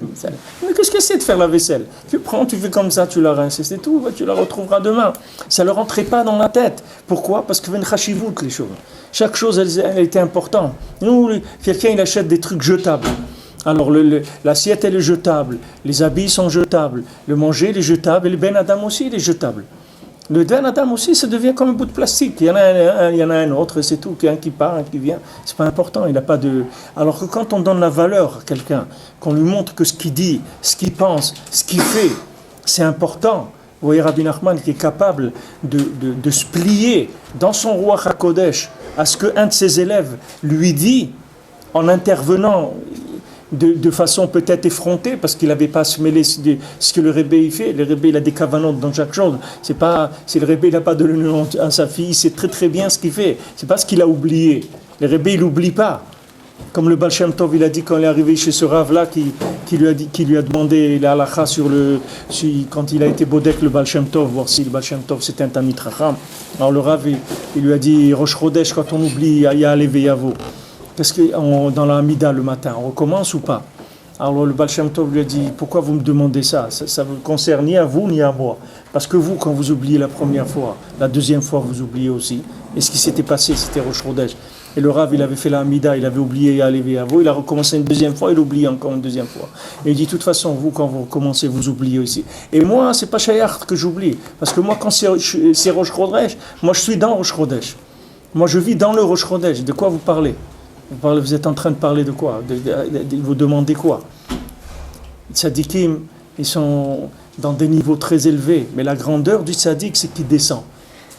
Speaker 1: Mais qu'est-ce que c'est de faire la vaisselle? Tu prends, tu fais comme ça, tu la rinces, c'est tout, tu la retrouveras demain. Ça ne rentrait pas dans la tête. Pourquoi? Parce que chachivut les choses. Chaque chose, elle était importante. Nous, quelqu'un, il achète des trucs jetables. Alors l'assiette, elle est jetable, les habits sont jetables, le manger, il est jetable, et le ben adam aussi, il est jetable. Le Ben Adam aussi, ça devient comme un bout de plastique. Il y en a un autre, c'est tout. Un qui part, un qui vient. C'est pas important. Il n'a pas de. Alors que quand on donne la valeur à quelqu'un, qu'on lui montre que ce qu'il dit, ce qu'il pense, ce qu'il fait, c'est important. Vous voyez Rabbi Nachman qui est capable de se plier dans son roi HaKodesh à ce qu'un de ses élèves lui dit en intervenant de façon peut-être effrontée, parce qu'il n'avait pas à se mêler de ce que le Rebbe il fait. Le Rebbe il a des kavanotes dans chaque chose. Si le Rebbe il n'a pas donné le nom à sa fille, il sait très très bien ce qu'il fait. C'est pas ce qu'il a oublié. Le Rebbe il n'oublie pas. Comme le Baal Shem Tov il a dit quand il est arrivé chez ce Rav-là qui lui a demandé la halakha quand il a été bodek le Baal Shem Tov, voir si le Baal Shem Tov c'était un Talmid Chacham. Alors le Rav il lui a dit Rosh Chodesh, quand on oublie Ya'ale Veyavo. Parce que dans la Hamida le matin, on recommence ou pas? Alors le Baal Shem Tov lui a dit, pourquoi vous me demandez ça? Ça ne vous concerne ni à vous ni à moi. Parce que vous, quand vous oubliez la première fois, la deuxième fois vous oubliez aussi. Et ce qui s'était passé, c'était Rosh Chodesh. Et le Rav, il avait fait la Hamida, il avait oublié Ya'ale Veyavo, il a recommencé une deuxième fois, il oublie encore une deuxième fois. Et il dit, de toute façon, vous, quand vous recommencez, vous oubliez aussi. Et moi, c'est pas Shayach que j'oublie. Parce que moi, quand c'est Rosh Chodesh, moi je suis dans Rosh Chodesh. Moi je vis dans le Rosh Chodesh. De quoi vous parlez? Vous êtes en train de parler de quoi? Vous demandez quoi? Les tzadikim, ils sont dans des niveaux très élevés, mais la grandeur du tzadik, c'est qu'il descend.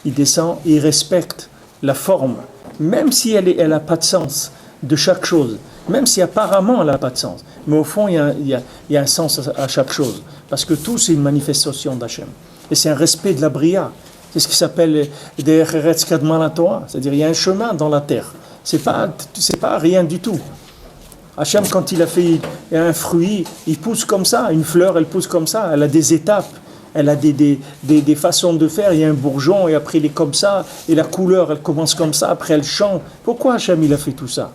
Speaker 1: Il descend et il respecte la forme, même si elle n'a pas de sens de chaque chose, même si apparemment elle n'a pas de sens. Mais au fond, il y a un sens à chaque chose, parce que tout, c'est une manifestation d'Hachem. Et c'est un respect de la Bria. C'est ce qui s'appelle des Eretz Kadman la Torah, c'est-à-dire il y a un chemin dans la terre. C'est pas rien du tout. Hachem, quand il a fait un fruit, il pousse comme ça. Une fleur, elle pousse comme ça. Elle a des étapes. Elle a des façons de faire. Il y a un bourgeon et après il est comme ça. Et la couleur, elle commence comme ça. Après, elle change. Pourquoi Hachem, il a fait tout ça?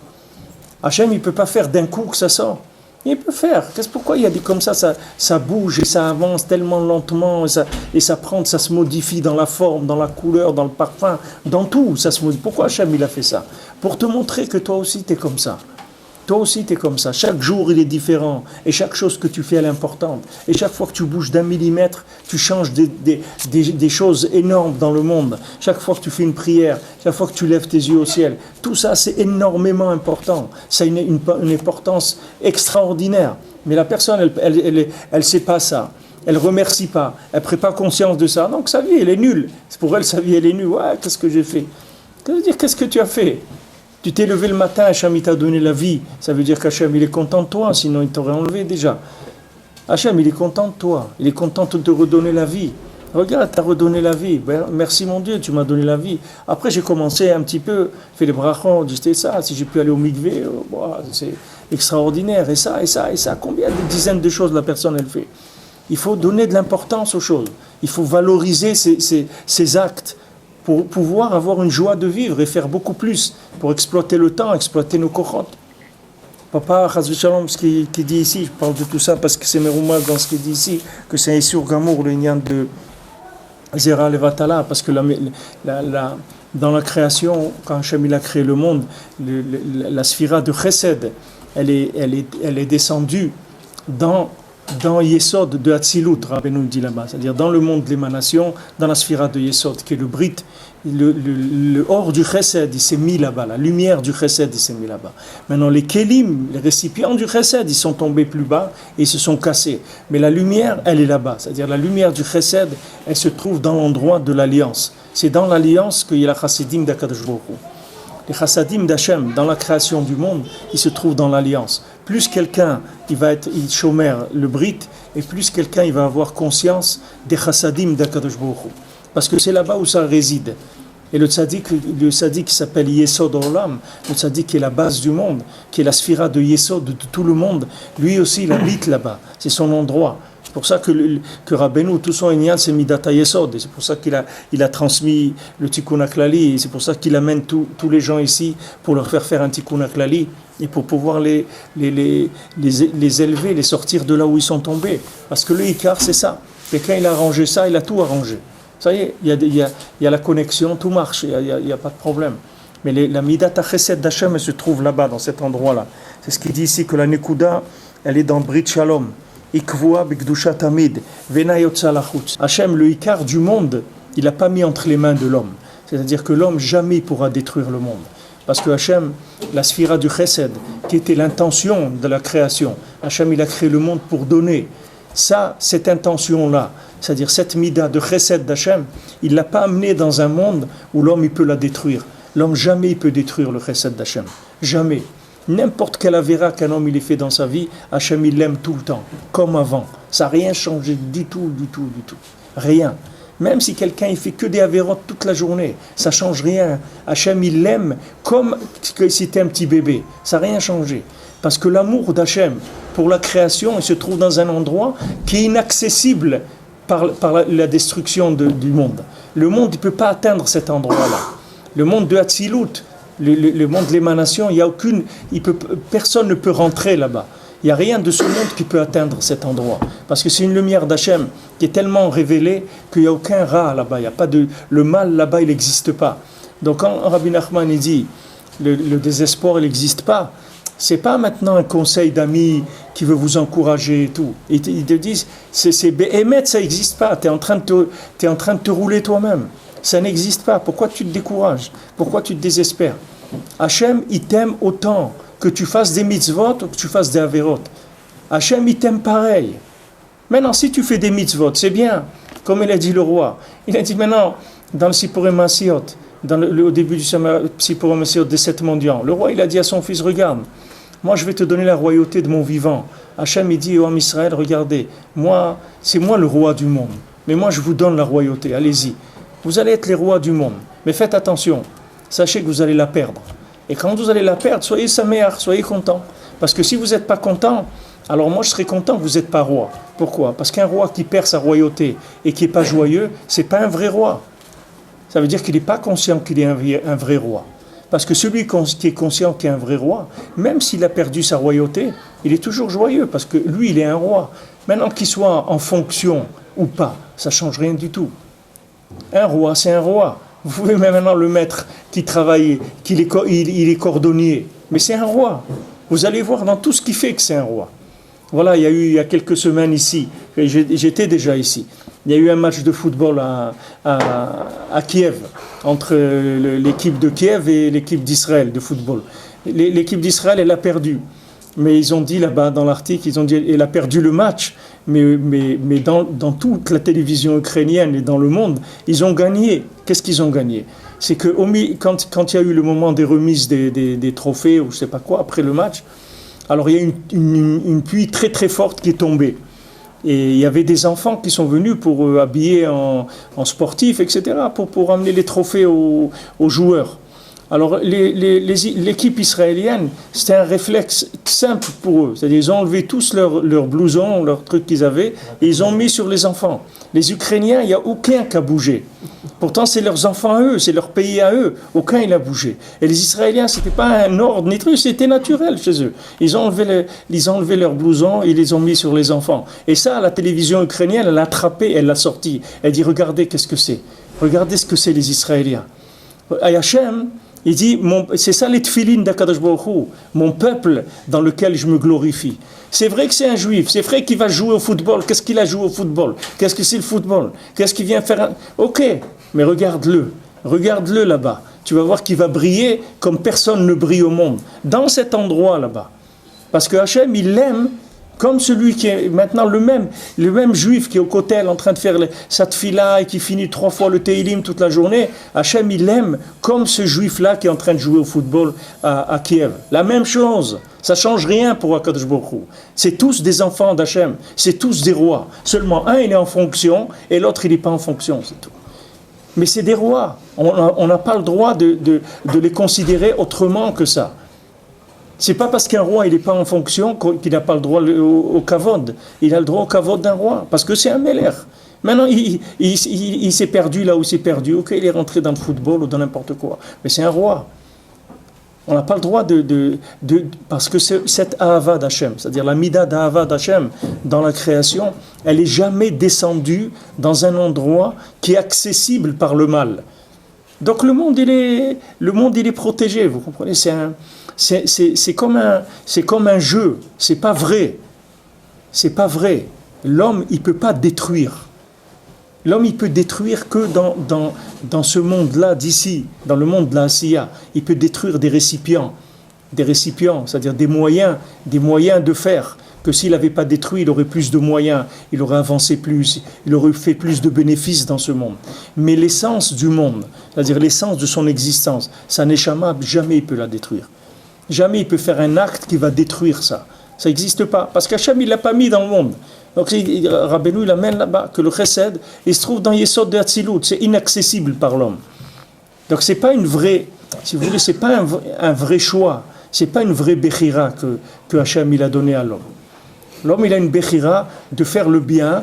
Speaker 1: Hachem, il ne peut pas faire d'un coup que ça sort. Il peut faire. Pourquoi il y a des comme ça bouge et ça avance tellement lentement et ça prend, ça se modifie dans la forme, dans la couleur, dans le parfum, dans tout, ça se modifie. Pourquoi Hachem il a fait ça? Pour te montrer que toi aussi tu es comme ça. Toi aussi tu es comme ça. Chaque jour il est différent et chaque chose que tu fais elle est importante. Et chaque fois que tu bouges d'un millimètre, tu changes des choses énormes dans le monde. Chaque fois que tu fais une prière, chaque fois que tu lèves tes yeux au ciel, tout ça c'est énormément important. Ça a une importance extraordinaire. Mais la personne, elle sait pas ça. Elle ne remercie pas. Elle ne prend pas conscience de ça. Donc sa vie, elle est nulle. Pour elle, sa vie, elle est nulle. Ouais, qu'est-ce que j'ai fait? Ça veut dire, qu'est-ce que tu as fait? Tu t'es levé le matin, Hachem il t'a donné la vie. Ça veut dire qu'Hachem il est content de toi, sinon il t'aurait enlevé déjà. Hachem il est content de toi. Il est content de te redonner la vie. Regarde, tu as redonné la vie. Merci mon Dieu, tu m'as donné la vie. Après, j'ai commencé un petit peu, fait les brachot, c'était ça. Si j'ai pu aller au mikvé, c'est extraordinaire. Et ça, et ça, et ça. Combien de dizaines de choses la personne, elle fait? Il faut donner de l'importance aux choses. Il faut valoriser ces actes pour pouvoir avoir une joie de vivre et faire beaucoup plus, pour exploiter le temps, exploiter nos kochot. Papa, Chaz v'Shalom, ce qui dit ici, je parle de tout ça parce que c'est Meroumal dans ce qu'il dit ici, que c'est un Issur Gamour, le Nyan de Zera Levatala, parce que dans la création, quand Hachem il a créé le monde, la sphira de Chesed, elle est descendue dans Yesod de Hatzilut, Rabbeinu dit là-bas, c'est-à-dire dans le monde de l'émanation, dans la sphira de Yesod, qui est le Brit, le or du Chesed, il s'est mis là-bas, la lumière du Chesed, il s'est mis là-bas. Maintenant, les Kélim, les récipients du Chesed, ils sont tombés plus bas et ils se sont cassés. Mais la lumière, elle est là-bas, c'est-à-dire la lumière du Chesed, elle se trouve dans l'endroit de l'alliance. C'est dans l'alliance qu'il y a la Chassidim d'Akadosh Baruch Hu. Les Chassidim d'Hachem, dans la création du monde, ils se trouvent dans l'alliance. Plus quelqu'un, il chômère le Brit, et plus quelqu'un, il va avoir conscience des Chassidim d'Akadosh Baruch Hu. Parce que c'est là-bas où ça réside. Et le tzaddik qui s'appelle Yesod Olam, le tzaddik qui est la base du monde, qui est la sphira de Yesod de tout le monde, lui aussi il habite là-bas. C'est son endroit. C'est pour ça que Rabbeinu, tout son Inyan, c'est Midata Yesod. Et c'est pour ça qu'il a transmis le Tikkun HaKlali. Et c'est pour ça qu'il amène tous les gens ici pour leur faire un Tikkun HaKlali. Et pour pouvoir les élever, les sortir de là où ils sont tombés. Parce que le Ikar, c'est ça. Et quand il a arrangé ça, il a tout arrangé. Ça y est, il y a la connexion, tout marche, il n'y a pas de problème. Mais la Midata Chesed d'Hachem, elle se trouve là-bas, dans cet endroit-là. C'est ce qu'il dit ici, que la Nekuda, elle est dans Brit Shalom. Ikvoa b'kdusha tamid, vena yotza lachutz. Hachem, le Ikar du monde, il n'a pas mis entre les mains de l'homme. C'est-à-dire que l'homme jamais pourra détruire le monde. Parce que Hachem, la sphira du Chesed, qui était l'intention de la création, Hachem, il a créé le monde pour donner. Ça, cette intention-là, c'est-à-dire cette mida de Chesed d'Hachem, il ne l'a pas amené dans un monde où l'homme il peut la détruire. L'homme jamais il peut détruire le Chesed d'Hachem. Jamais. N'importe quel avéra qu'un homme il ait fait dans sa vie, Hachem il l'aime tout le temps, comme avant. Ça n'a rien changé du tout. Rien. Même si quelqu'un il fait que des avérotes toute la journée, ça ne change rien. Hachem il l'aime comme si c'était un petit bébé. Ça n'a rien changé. Parce que l'amour d'Hachem pour la création, il se trouve dans un endroit qui est inaccessible par la destruction du monde. Le monde ne peut pas atteindre cet endroit-là. Le monde de Hatzilut, le monde de l'émanation, personne ne peut rentrer là-bas. Il n'y a rien de ce monde qui peut atteindre cet endroit. Parce que c'est une lumière d'Hachem qui est tellement révélée qu'il n'y a aucun rat là-bas. Le mal là-bas, il n'existe pas. Donc quand Rabbi Nachman dit le désespoir, il n'existe pas, c'est pas maintenant un conseil d'amis qui veut vous encourager et tout. Ils te disent, c'est béhémet, ça n'existe pas. Tu es en train de te rouler toi-même. Ça n'existe pas. Pourquoi tu te décourages? Pourquoi tu te désespères? Hachem, il t'aime autant que tu fasses des mitzvot ou que tu fasses des averot. Hachem, il t'aime pareil. Maintenant, si tu fais des mitzvot, c'est bien. Comme il a dit le roi. Il a dit maintenant, dans le Sipurim Masiot, au début du Sipurim Masiot des 7 mendiants, le roi, il a dit à son fils, regarde, moi, je vais te donner la royauté de mon vivant. Hachem, il dit au homme Israël, regardez, c'est moi le roi du monde. Mais moi, je vous donne la royauté, allez-y. Vous allez être les rois du monde. Mais faites attention, sachez que vous allez la perdre. Et quand vous allez la perdre, soyez saméach, soyez contents.
Speaker 2: Parce que si vous n'êtes pas content, alors moi je serais content que vous n'êtes pas roi. Pourquoi? Parce qu'un roi qui perd sa royauté et qui n'est pas joyeux, c'est pas un vrai roi. Ça veut dire qu'il n'est pas conscient qu'il est un vrai roi. Parce que celui qui est conscient qu'il est un vrai roi, même s'il a perdu sa royauté, il est toujours joyeux parce que lui, il est un roi. Maintenant qu'il soit en fonction ou pas, ça ne change rien du tout. Un roi, c'est un roi. Vous pouvez même maintenant le mettre qui travaille, il est cordonnier, mais c'est un roi. Vous allez voir dans tout ce qu'il fait que c'est un roi. Voilà, il y a quelques semaines ici, j'étais déjà ici, il y a eu un match de football à Kiev, entre l'équipe de Kiev et l'équipe d'Israël de football. L'équipe d'Israël, elle a perdu. Mais ils ont dit là-bas dans l'article, ils ont dit qu'elle a perdu le match, mais dans toute la télévision ukrainienne et dans le monde, ils ont gagné. Qu'est-ce qu'ils ont gagné? C'est que quand il y a eu le moment des remises des trophées ou je ne sais pas quoi, après le match, alors il y a une pluie très très forte qui est tombée. Et il y avait des enfants qui sont venus pour habiller en sportif, etc., pour amener les trophées aux joueurs. Alors l'équipe israélienne, c'était un réflexe simple pour eux. C'est-à-dire ils ont enlevé tous leurs blousons, leurs trucs qu'ils avaient, et ils ont mis sur les enfants. Les Ukrainiens, il n'y a aucun qui a bougé. Pourtant, c'est leurs enfants à eux, c'est leur pays à eux. Aucun il a bougé. Et les Israéliens, ce n'était pas un ordre ni truc, c'était naturel chez eux. Ils ont enlevé leurs blousons et ils les ont mis sur les enfants. Et ça, la télévision ukrainienne, elle l'a attrapé, elle l'a sorti. Elle dit, regardez qu'est-ce que c'est. Regardez ce que c'est les Israéliens. Hachem, il dit, c'est ça les tfilines d'Akadosh Baruch Hu, mon peuple dans lequel je me glorifie. C'est vrai que c'est un juif, c'est vrai qu'il va jouer au football. Qu'est-ce qu'il a joué au football? Qu'est-ce que c'est le football? Qu'est-ce qu'il vient faire? Ok, mais regarde-le là-bas. Tu vas voir qu'il va briller comme personne ne brille au monde, dans cet endroit là-bas. Parce que Hachem, il l'aime comme celui qui est maintenant le même juif qui est au kotel en train de faire sa tfila et qui finit 3 fois le Teilim toute la journée. Hachem, il l'aime comme ce juif-là qui est en train de jouer au football à Kiev. La même chose. Ça ne change rien pour Akadosh Baruch Hu. C'est tous des enfants d'Hachem. C'est tous des rois. Seulement un, il est en fonction et l'autre, il n'est pas en fonction. C'est tout. Mais c'est des rois. On n'a pas le droit de les considérer autrement que ça. C'est pas parce qu'un roi il n'est pas en fonction qu'il n'a pas le droit au kavod. Il a le droit au kavod d'un roi, parce que c'est un Meler. Maintenant, il s'est perdu là où il s'est perdu. Ok, il est rentré dans le football ou dans n'importe quoi. Mais c'est un roi. On n'a pas le droit parce que cette Ahava d'Hachem, c'est-à-dire la Mida d'Ahava d'Hachem dans la création, elle n'est jamais descendue dans un endroit qui est accessible par le mal. Donc le monde il est protégé, vous comprenez? C'est comme un jeu, c'est pas vrai. C'est pas vrai. L'homme, il peut pas détruire. L'homme, il peut détruire que dans ce monde-là, d'ici, dans le monde de la Asiya. Il peut détruire des récipients, c'est-à-dire des moyens de faire. Que s'il n'avait pas détruit, il aurait plus de moyens, il aurait avancé plus, il aurait fait plus de bénéfices dans ce monde. Mais l'essence du monde, c'est-à-dire l'essence de son existence, sa neshama, jamais il peut la détruire. Jamais il peut faire un acte qui va détruire ça. Ça n'existe pas. Parce qu'Hachem, il ne l'a pas mis dans le monde. Donc Rabbeinu, il amène là-bas que le chesed, il se trouve dans Yesod de Hatzilut. C'est inaccessible par l'homme. Donc c'est pas une vraie, si vous voulez, c'est pas un vrai choix. C'est pas une vraie bechira que Hachem il a donné à l'homme. L'homme, il a une bechira de faire le bien,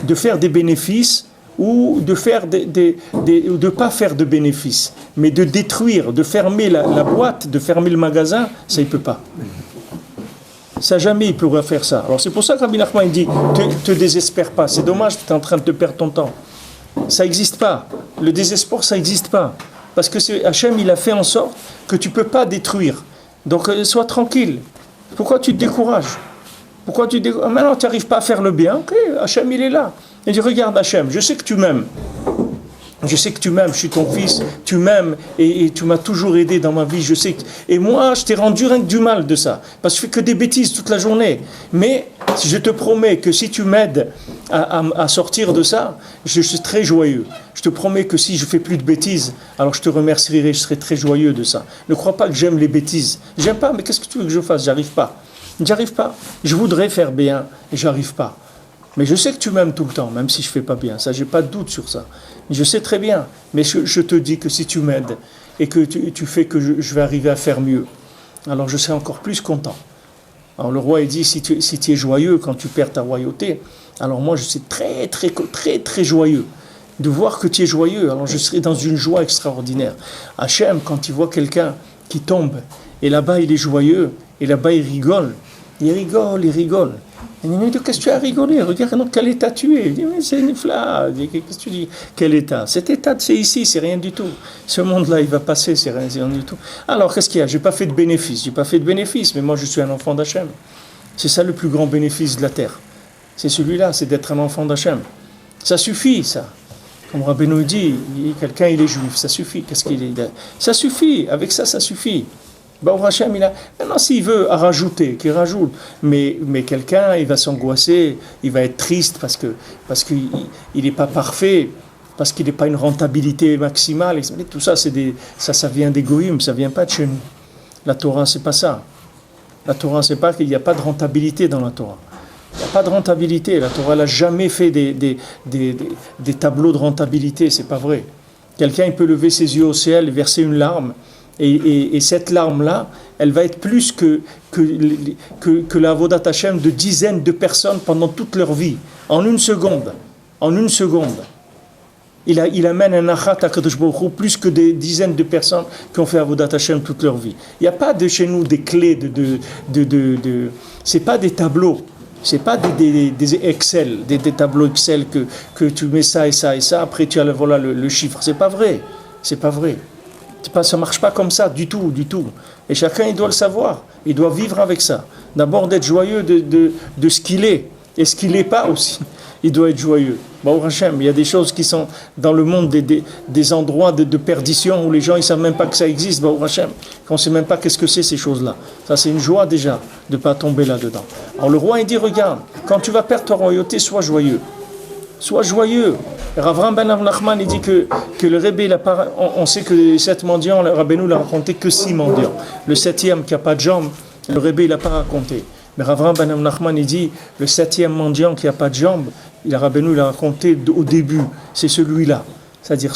Speaker 2: de faire des bénéfices, ou de faire de pas faire de bénéfices, mais de détruire, de fermer la boîte, de fermer le magasin, ça il peut pas. Ça jamais il pourra faire ça. Alors c'est pour ça que Rabbi Nachman dit te désespère pas. C'est dommage, tu es en train de te perdre ton temps. Ça n'existe pas. Le désespoir, ça n'existe pas. Parce que Hachem, il a fait en sorte que tu peux pas détruire. Donc sois tranquille. Pourquoi tu te décourages? Maintenant tu n'arrives pas à faire le bien. Ok, Hachem il est là. Il dit, regarde Hachem, je sais que tu m'aimes. Je sais que tu m'aimes, je suis ton fils, tu m'aimes et tu m'as toujours aidé dans ma vie. Et moi, je t'ai rendu rien que du mal de ça. Parce que je fais que des bêtises toute la journée. Mais je te promets que si tu m'aides à sortir de ça, je suis très joyeux. Je te promets que si je fais plus de bêtises, alors je te remercierai, je serai très joyeux de ça. Ne crois pas que j'aime les bêtises. J'aime pas, mais qu'est-ce que tu veux que je fasse? J'arrive pas. Je voudrais faire bien et j'arrive pas. Mais je sais que tu m'aimes tout le temps, même si je ne fais pas bien. Ça, je n'ai pas de doute sur ça. Je sais très bien. Mais je te dis que si tu m'aides et que tu fais que je vais arriver à faire mieux, alors je serai encore plus content. Alors le roi il dit, si tu es joyeux quand tu perds ta royauté, alors moi je suis très très très très joyeux de voir que tu es joyeux, alors je serai dans une joie extraordinaire. Hachem, quand il voit quelqu'un qui tombe, et là-bas il est joyeux, et là-bas il rigole. Il rigole. Il dit, mais qu'est-ce que tu as rigolé? Regarde dans quel état tu es. Il dit, mais c'est une flamme. Qu'est-ce que tu dis? Quel état? Cet état, c'est ici, c'est rien du tout. Ce monde-là, il va passer, c'est rien du tout. Alors, qu'est-ce qu'il y a? J'ai pas fait de bénéfice, mais moi, je suis un enfant d'Hachem. C'est ça le plus grand bénéfice de la terre. C'est celui-là, c'est d'être un enfant d'Hachem. Ça suffit, ça. Comme Rabbeinu dit, quelqu'un, il est juif, ça suffit. Qu'est-ce qu'il est? Ça suffit, avec ça, ça suffit. Baruch Hashem, maintenant s'il veut à rajouter, qu'il rajoute, mais quelqu'un, il va s'angoisser, il va être triste parce qu'il n'est pas parfait, parce qu'il n'est pas une rentabilité maximale. Tout ça, ça vient d'égoïsme, ça vient pas de chez nous. La Torah, c'est pas ça. La Torah, c'est pas qu'il n'y a pas de rentabilité dans la Torah. Il n'y a pas de rentabilité. La Torah n'a jamais fait des tableaux de rentabilité, c'est pas vrai. Quelqu'un, il peut lever ses yeux au ciel et verser une larme. Et cette larme-là, elle va être plus que la Avodat Hashem de dizaines de personnes pendant toute leur vie. En une seconde. Il amène un achat à Kadosh Baruch Hu plus que des dizaines de personnes qui ont fait Avodat Hashem toute leur vie. Il n'y a pas chez nous des clés c'est pas des tableaux. C'est pas des Excel, des tableaux Excel que tu mets ça et ça et ça, après tu as le chiffre. C'est pas vrai. Ça ne marche pas comme ça, du tout. Et chacun, il doit le savoir. Il doit vivre avec ça. D'abord, d'être joyeux de ce qu'il est. Et ce qu'il n'est pas aussi. Il doit être joyeux. Baruch Hashem, il y a des choses qui sont dans le monde, des endroits de perdition où les gens, ils ne savent même pas que ça existe, Baruch Hashem. On ne sait même pas qu'est-ce que c'est ces choses-là. Ça, c'est une joie déjà de ne pas tomber là-dedans. Alors le roi, il dit, regarde, quand tu vas perdre ta royauté, sois joyeux. Sois joyeux. Ravram ben Nachman, il dit que le Rebbe, on sait que les 7 mendiants, le Rabbeinu l'a raconté que 6 mendiants. Le 7e qui n'a pas de jambes, le Rebbe, il n'a pas raconté. Mais Ravram ben Nachman, il dit, le 7e mendiant qui n'a pas de jambes, le Rabbeinu l'a raconté au début, c'est celui-là. C'est-à-dire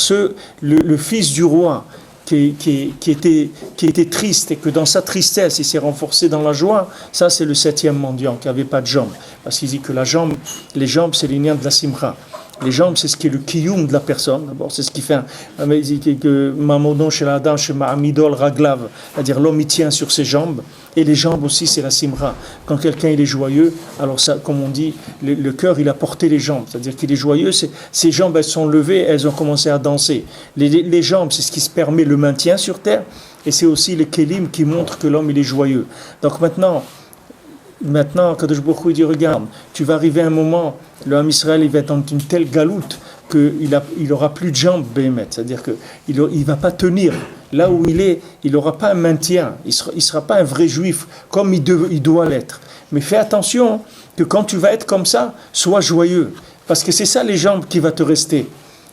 Speaker 2: le fils du roi qui était triste et que dans sa tristesse, il s'est renforcé dans la joie, ça c'est le 7e mendiant qui n'avait pas de jambes. Parce qu'il dit que les jambes, c'est l'union de la simcha. Les jambes, c'est ce qui est le kiyum de la personne. D'abord, c'est ce qui fait que Mamodon chez l'Adam, chez Ma'amidol Raglav, c'est-à-dire l'homme il tient sur ses jambes. Et les jambes aussi, c'est la simra. Quand quelqu'un il est joyeux, alors ça, comme on dit, le cœur il a porté les jambes. C'est-à-dire qu'il est joyeux, ses jambes elles sont levées, elles ont commencé à danser. Les jambes, c'est ce qui se permet le maintien sur terre. Et c'est aussi le kelim qui montre que l'homme il est joyeux. Donc maintenant, Kadosh Baruch Hu dit, regarde, tu vas arriver à un moment, le Ham Israël il va être dans une telle galoute qu'il n'aura plus de jambes, Béhémet. C'est-à-dire qu'il ne va pas tenir. Là où il est, il n'aura pas un maintien. Il ne sera pas un vrai juif comme il doit l'être. Mais fais attention que quand tu vas être comme ça, sois joyeux. Parce que c'est ça les jambes qui vont te rester.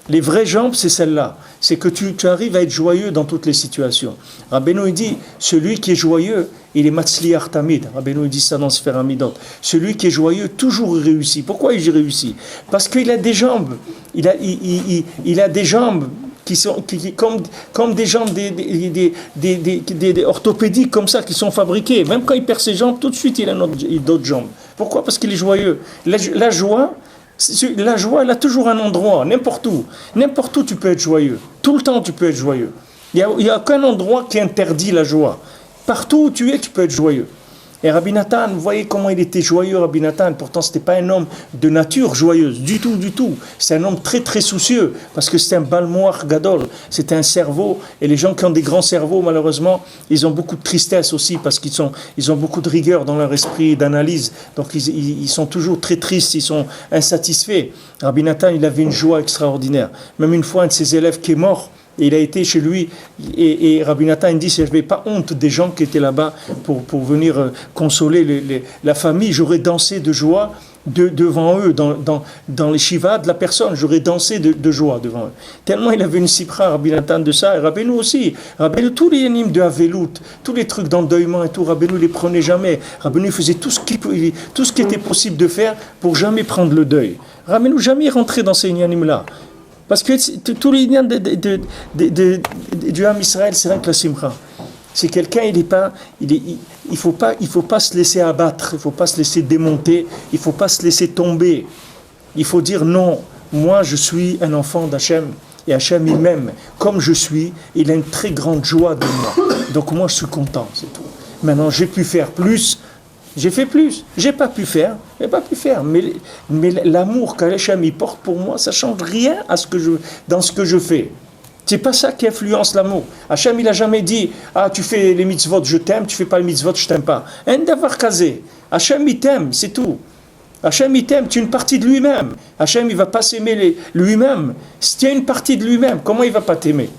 Speaker 2: Les vraies jambes, c'est celle-là. C'est que tu arrives à être joyeux dans toutes les situations. Rabbeinu dit, celui qui est joyeux, il est matzliach tamid. Rabbeinu dit ça dans Sefer Hamidot. Celui qui est joyeux, toujours réussit. Pourquoi il réussit? Parce qu'il a des jambes. Il a des jambes qui sont comme des jambes des orthopédiques comme ça qui sont fabriquées. Même quand il perd ses jambes, tout de suite il a d'autres jambes. Pourquoi? Parce qu'il est joyeux. La joie, elle a toujours un endroit, n'importe où tu peux être joyeux. Tout le temps tu peux être joyeux. Il n'y a aucun endroit qui interdit la joie. Partout où tu es, tu peux être joyeux. Et Rabbi Nathan, vous voyez comment il était joyeux, Rabbi Nathan. Pourtant, ce n'était pas un homme de nature joyeuse, du tout. C'est un homme très, très soucieux, parce que c'était un balmoir gadol. C'était un cerveau. Et les gens qui ont des grands cerveaux, malheureusement, ils ont beaucoup de tristesse aussi, parce qu'ils ont beaucoup de rigueur dans leur esprit d'analyse. Donc, ils sont toujours très tristes, ils sont insatisfaits. Rabbi Nathan, il avait une joie extraordinaire. Même une fois, un de ses élèves qui est mort, et il a été chez lui, et Rabbi Nathan il dit, je n'avais pas honte des gens qui étaient là-bas pour venir consoler la famille, j'aurais dansé de joie devant eux, dans les shivas de la personne, j'aurais dansé de joie devant eux. Tellement il avait une sipra, Rabbi Nathan, de ça, et Rabbeinu aussi. Rabbeinu, tous les animes de Avelout, tous les trucs d'endeuillement et tout, Rabbeinu les prenait jamais. Rabbeinu faisait tout ce qui était possible de faire pour jamais prendre le deuil. Rabbeinu jamais rentré dans ces animes-là. Parce que tous les liens du Ham Israël, c'est rien que la simcha. Si quelqu'un, il faut pas se laisser abattre, il faut pas se laisser démonter, il faut pas se laisser tomber. Il faut dire non, moi je suis un enfant d'Hachem, et Hachem il m'aime comme je suis, il a une très grande joie de moi. Donc moi je suis content, c'est tout. Maintenant j'ai pu faire plus, j'ai fait plus. J'ai pas pu faire. Mais l'amour qu'Hachem il porte pour moi, ça change rien dans ce que je fais. C'est pas ça qui influence l'amour. Hachem, il a jamais dit, tu fais les mitzvot, je t'aime, tu fais pas les mitzvot, je t'aime pas. Un d'avoir casé. Hachem, il t'aime, c'est tout. Hachem, il t'aime, tu es une partie de lui-même. Hachem, il va pas s'aimer lui-même. Si tu es une partie de lui-même, comment il va pas t'aimer?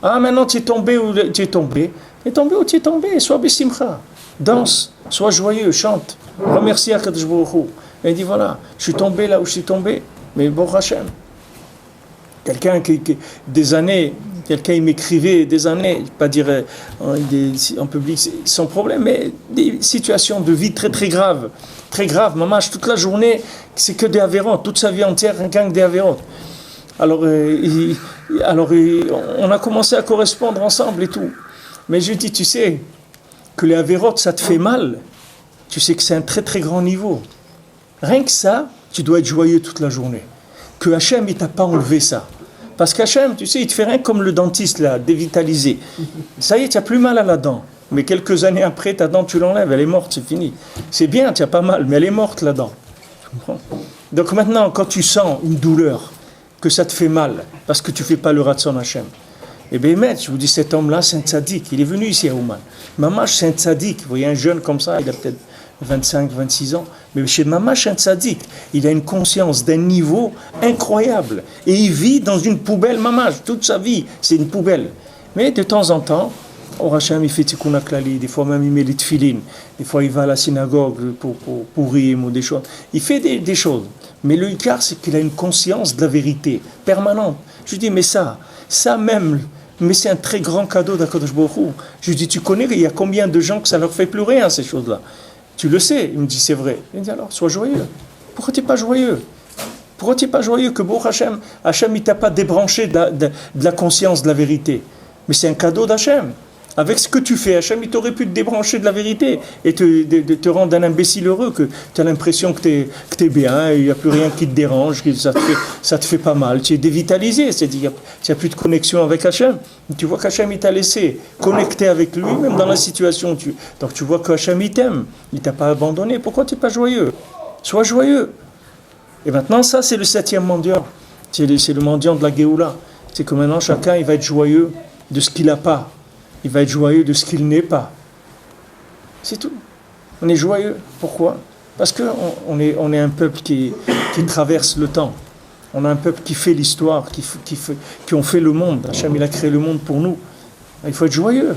Speaker 2: Maintenant tu es tombé ou tu es tombé. Tu es tombé ou tu es tombé, sois bessimcha. Danse, sois joyeux, chante. Remercie Akadosh Baruch Hu. Et il dit, voilà, je suis tombé là où je suis tombé, mais bon Hachem. Quelqu'un des années, il m'écrivait des années, pas dire en public sans problème, mais des situations de vie très très graves. Très graves, maman, toute la journée, c'est que des avérantes, toute sa vie entière, rien que des avérantes. Alors, on a commencé à correspondre ensemble et tout. Mais je dis, tu sais, que les avérantes, ça te fait mal. Tu sais que c'est un très très grand niveau. Rien que ça, tu dois être joyeux toute la journée. Que Hachem, il t'a pas enlevé ça. Parce qu'Hachem, tu sais, il te fait rien comme le dentiste, là, dévitalisé. Ça y est, tu n'as plus mal à la dent. Mais quelques années après, ta dent, tu l'enlèves, elle est morte, c'est fini. C'est bien, tu n'as pas mal, mais elle est morte, la dent. Tu comprends? Donc maintenant, quand tu sens une douleur, que ça te fait mal, parce que tu ne fais pas le Ratzon Hachem, eh bien, je vous dis, cet homme-là, c'est un tzaddik. Il est venu ici à Ouman. Mamash, c'est un tzaddik. Vous voyez, un jeune comme ça, il a peut-être 25, 26 ans. Mais chez Mamash, un tzaddik. Il a une conscience d'un niveau incroyable. Et il vit dans une poubelle, Mamash. Toute sa vie, c'est une poubelle. Mais de temps en temps, Hachem, il fait tikkun haklali. Des fois même, il met les tefilines. Des fois, il va à la synagogue pour Purim ou des choses. Il fait des choses. Mais le ikar, c'est qu'il a une conscience de la vérité permanente. Je dis, mais ça même... Mais c'est un très grand cadeau d'Akadosh Baruch Hu. Je lui dis, tu connais, il y a combien de gens que ça leur fait plus rien, ces choses-là? Tu le sais. Il me dit, c'est vrai. Il me dit, alors, sois joyeux. Pourquoi tu n'es pas joyeux? Pourquoi tu n'es pas joyeux que Baruch Hachem, il ne t'a pas débranché de la conscience de la vérité? Mais c'est un cadeau d'Hachem. Avec ce que tu fais, Hachem, il t'aurait pu te débrancher de la vérité et te rendre un imbécile heureux, que tu as l'impression que tu es bien, il n'y a plus rien qui te dérange, que ça te fait pas mal. Tu es dévitalisé, c'est-à-dire tu n'as plus de connexion avec Hachem. Tu vois qu'Hachem, il t'a laissé connecter avec lui, même dans la situation. Donc tu vois que Hachem, il t'aime, il ne t'a pas abandonné. Pourquoi tu n'es pas joyeux? Sois joyeux. Et maintenant, ça, c'est le 7e mendiant. C'est le mendiant de la Géoula. C'est que maintenant, chacun, il va être joyeux de ce qu'il n'a pas. Il va être joyeux de ce qu'il n'est pas. C'est tout. On est joyeux. Pourquoi? Parce qu'on est un peuple qui traverse le temps. On a un peuple qui fait l'histoire, qui ont fait le monde. Hachem, il a créé le monde pour nous. Il faut être joyeux.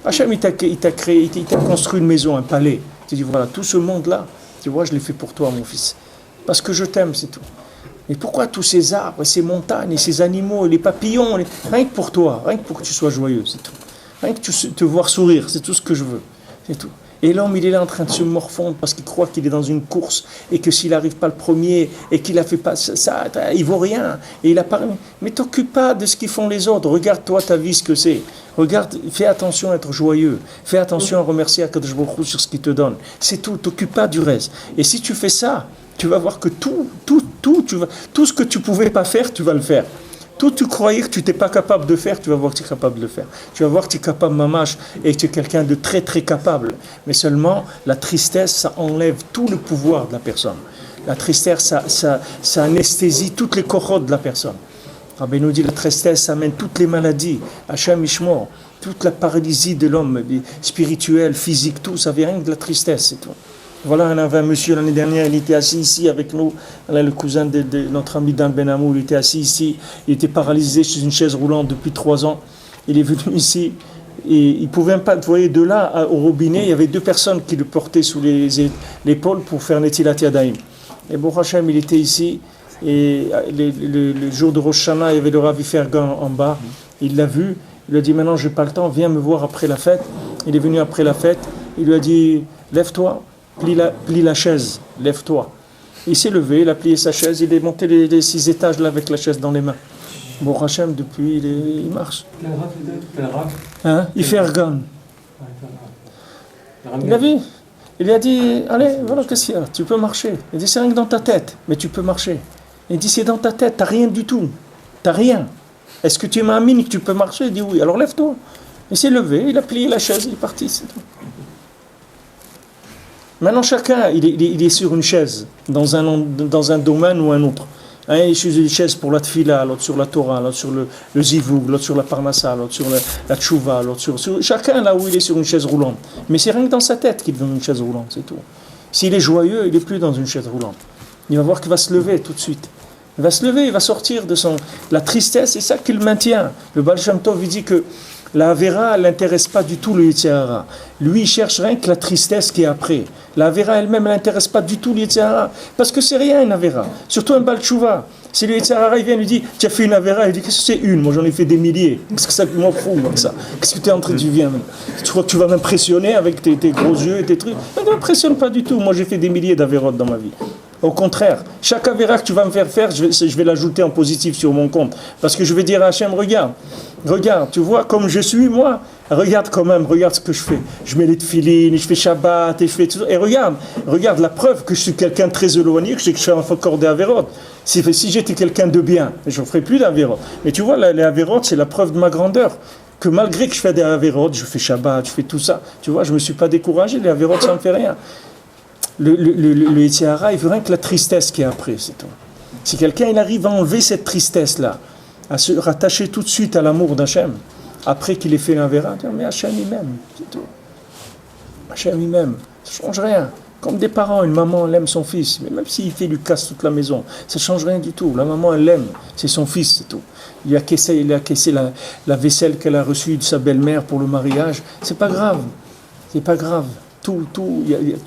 Speaker 2: Hachem, il t'a créé, il t'a construit une maison, un palais. Tu dis, voilà, tout ce monde-là, tu vois, je l'ai fait pour toi, mon fils. Parce que je t'aime, c'est tout. Mais pourquoi tous ces arbres, ces montagnes, et ces animaux, et les papillons, rien que pour toi, rien que pour que tu sois joyeux, c'est tout. Rien que te voir sourire, c'est tout ce que je veux. C'est tout. Et l'homme, il est là en train de se morfondre parce qu'il croit qu'il est dans une course et que s'il n'arrive pas le premier et qu'il a fait pas ça, il vaut rien. Et il a pas. Mais t'occupe pas de ce qu'ils font les autres. Regarde-toi ta vie, ce que c'est. Regarde, fais attention à être joyeux. Fais attention à remercier Akadosh Baruch Hu sur ce qu'il te donne. C'est tout. T'occupe pas du reste. Et si tu fais ça, tu vas voir que tout ce que tu pouvais pas faire, tu vas le faire. Tout tu croyais que tu n'étais pas capable de faire, tu vas voir que tu es capable de le faire. Tu vas voir que tu es capable, mamash, et que tu es quelqu'un de très très capable. Mais seulement, la tristesse, ça enlève tout le pouvoir de la personne. La tristesse, ça anesthésie toutes les corodes de la personne. Rabbi nous dit, la tristesse, ça amène toutes les maladies. Hachem Ishmor, toute la paralysie de l'homme, spirituelle, physique, tout, ça vient rien que de la tristesse, c'est tout. Voilà, on avait un monsieur l'année dernière, il était assis ici avec nous, le cousin de notre ami Dan Benamou, il était assis ici, il était paralysé sur une chaise roulante depuis 3 ans. Il est venu ici et il ne pouvait même pas, vous voyez, de là au robinet, il y avait 2 personnes qui le portaient sous l'épaule pour faire Netilat Yadayim. Et Baruch Hashem, il était ici, et le jour de Rosh Hashanah, il y avait le Rav Fergan en bas, il l'a vu, il lui a dit, maintenant je n'ai pas le temps, viens me voir après la fête. Il est venu après la fête, il lui a dit, lève-toi. Plie la chaise, lève-toi. Il s'est levé, il a plié sa chaise, il est monté les 6 étages là avec la chaise dans les mains. Bon, Hachem, depuis, il marche. Hein? Il fait Ergan. Il a vu. Il lui a dit, allez, voilà qu'est-ce qu'il y a, tu peux marcher. Il dit, c'est rien que dans ta tête, mais tu peux marcher. Il dit, c'est dans ta tête, t'as rien du tout. T'as rien. Est-ce que tu m'amines que tu peux marcher? Il dit, oui, alors lève-toi. Il s'est levé, il a plié la chaise, il est parti, c'est tout. Maintenant, chacun, il est sur une chaise, dans un domaine ou un autre. Un est sur une chaise pour la tfila, l'autre sur la Torah, l'autre sur le zivug, l'autre sur la parnassa, l'autre sur la tchouva, l'autre sur... Chacun là où il est sur une chaise roulante. Mais c'est rien que dans sa tête qu'il est dans une chaise roulante, c'est tout. S'il est joyeux, il n'est plus dans une chaise roulante. Il va voir qu'il va se lever tout de suite. Il va se lever, il va sortir de la tristesse, c'est ça qui le maintient. Le Baal Shem Tov, il dit que la Avera, elle n'intéresse pas du tout le Yetzer Hara. Lui, il cherche rien que la tristesse qui est après. La Avera elle-même, elle n'intéresse pas du tout le Yetzer Hara. Parce que c'est rien une Avera. Surtout un Baal Tshuva. Si le Yetzer Hara, il vient, il lui dit, tu as fait une Avera, il dit, qu'est-ce que c'est une? Moi, j'en ai fait des milliers. Qu'est-ce que ça m'en fout, comme ça? Qu'est-ce que tu es en train de dire? Tu crois que tu vas m'impressionner avec tes gros yeux et tes trucs? Ça ne m'impressionne pas du tout. Moi, j'ai fait des milliers d'Averotes dans ma vie. Au contraire, chaque Avera que tu vas me faire, je vais l'ajouter en positif sur mon compte. Parce que je vais dire à Hachem, regarde, tu vois comme je suis, moi, regarde quand même, regarde ce que je fais. Je mets les tefilines, je fais Shabbat, et je fais tout ça. Et regarde la preuve que je suis quelqu'un de très éloigné, que je fais encore des Averot. Si j'étais quelqu'un de bien, je ne ferais plus d'Averot. Mais tu vois, les Averot, c'est la preuve de ma grandeur. Que malgré que je fais des Averot, je fais Shabbat, je fais tout ça. Tu vois, je ne me suis pas découragé, les Averot, ça ne me fait rien. Le Yetzer Hara, il veut rien que la tristesse qui est après, c'est tout. Si quelqu'un il arrive à enlever cette tristesse-là, à se rattacher tout de suite à l'amour d'Hachem, après qu'il ait fait l'Avera, mais Hachem il m'aime, c'est tout. Hachem il m'aime, ça ne change rien. Comme des parents, une maman elle aime son fils, mais même s'il lui casse toute la maison, ça ne change rien du tout. La maman elle l'aime, c'est son fils, c'est tout. Il a caissé la vaisselle qu'elle a reçue de sa belle-mère pour le mariage, c'est pas grave, c'est pas grave. Tout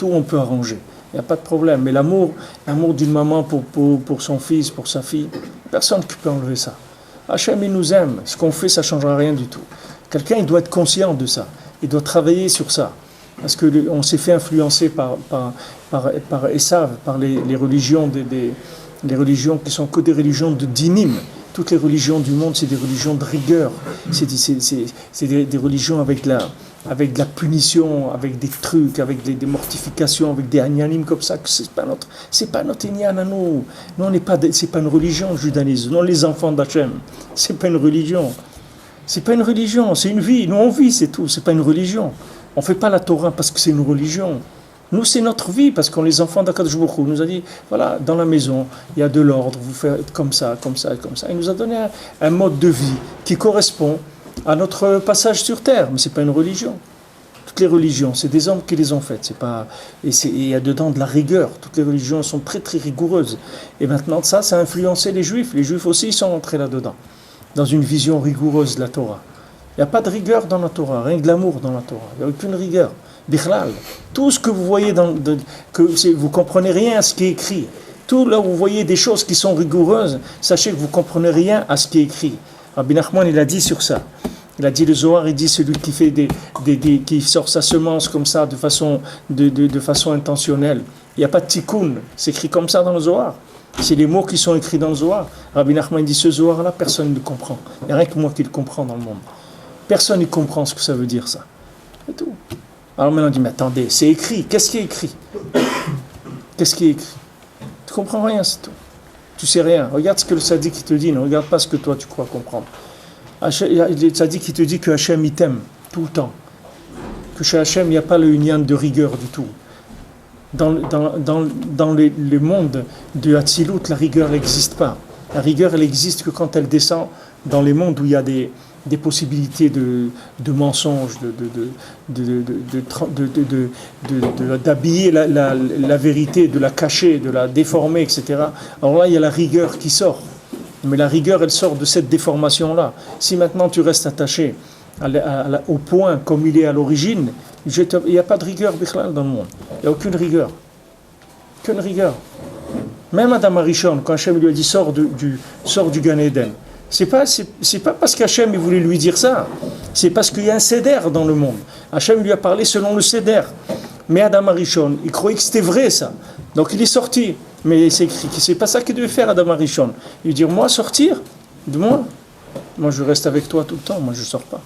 Speaker 2: on peut arranger, il n'y a pas de problème. Mais l'amour d'une maman pour son fils, pour sa fille, personne ne peut enlever ça. Hachem, il nous aime, ce qu'on fait, ça ne changera rien du tout. Quelqu'un, il doit être conscient de ça, il doit travailler sur ça. Parce qu'on s'est fait influencer par Esav, par les religions, les religions qui sont que des religions de dinim. Toutes les religions du monde, c'est des religions de rigueur. C'est des religions avec de la punition, avec des trucs, avec des mortifications, avec des agnanim comme ça. C'est pas notre ignan à nous. Nous, c'est pas une religion, le judaïsme. Non, les enfants d'Hachem, c'est pas une religion. C'est pas une religion, c'est une vie. Nous, on vit, c'est tout. C'est pas une religion. On fait pas la Torah parce que c'est une religion. Nous, c'est notre vie, parce qu'on les enfants d'Akadosh Baruch Hu nous a dit, voilà, dans la maison, il y a de l'ordre, vous faites comme ça, comme ça, comme ça. Il nous a donné un mode de vie qui correspond à notre passage sur terre, mais c'est pas une religion. Toutes les religions, c'est des hommes qui les ont faites. Et il y a dedans de la rigueur. Toutes les religions sont très très rigoureuses. Et maintenant, ça a influencé les Juifs. Les Juifs aussi, ils sont entrés là-dedans, dans une vision rigoureuse de la Torah. Il n'y a pas de rigueur dans la Torah, rien que de l'amour dans la Torah. Il n'y a aucune rigueur. Bichlal, tout ce que vous voyez, vous comprenez rien à ce qui est écrit. Tout là où vous voyez des choses qui sont rigoureuses, sachez que vous comprenez rien à ce qui est écrit. Rabbi Nachman, il a dit sur ça. Il a dit, le Zohar, il dit, celui qui fait qui sort sa semence comme ça, de façon intentionnelle. Il n'y a pas de tikkun, c'est écrit comme ça dans le Zohar. C'est les mots qui sont écrits dans le Zohar. Rabbi Nachman dit, ce Zohar-là, personne ne le comprend. Il n'y a rien que moi qui le comprends dans le monde. Personne ne comprend ce que ça veut dire, ça. C'est tout. Alors maintenant on dit, mais attendez, c'est écrit. Qu'est-ce qui est écrit? Qu'est-ce qui est écrit? Tu ne comprends rien, c'est tout. Tu sais rien. Regarde ce que le sadique te dit, ne regarde pas ce que toi tu crois comprendre. Le sadique te dit que Hachem il t'aime tout le temps. Que chez Hachem il n'y a pas le union de rigueur du tout. Dans le monde de Hatzilut, la rigueur n'existe pas. La rigueur, elle existe que quand elle descend dans les mondes où il y a des possibilités de mensonges, d'habiller la vérité, de la cacher, de la déformer, etc. Alors là, il y a la rigueur qui sort. Mais la rigueur, elle sort de cette déformation-là. Si maintenant tu restes attaché au point comme il est à l'origine, il n'y a pas de rigueur bichlal dans le monde. Il n'y a aucune rigueur. Aucune rigueur. Même Adam Arishon, quand Hachem lui a dit sors du Gan Eden, c'est pas parce qu'Hachem il voulait lui dire ça, c'est parce qu'il y a un seder dans le monde. Hachem lui a parlé selon le seder. Mais Adam Arishon, il croyait que c'était vrai ça. Donc il est sorti. Mais c'est écrit que c'est pas ça qu'il devait faire Adam Arishon. Il dit moi sortir de moi, Moi, je reste avec toi tout le temps. Moi, je ne sors pas.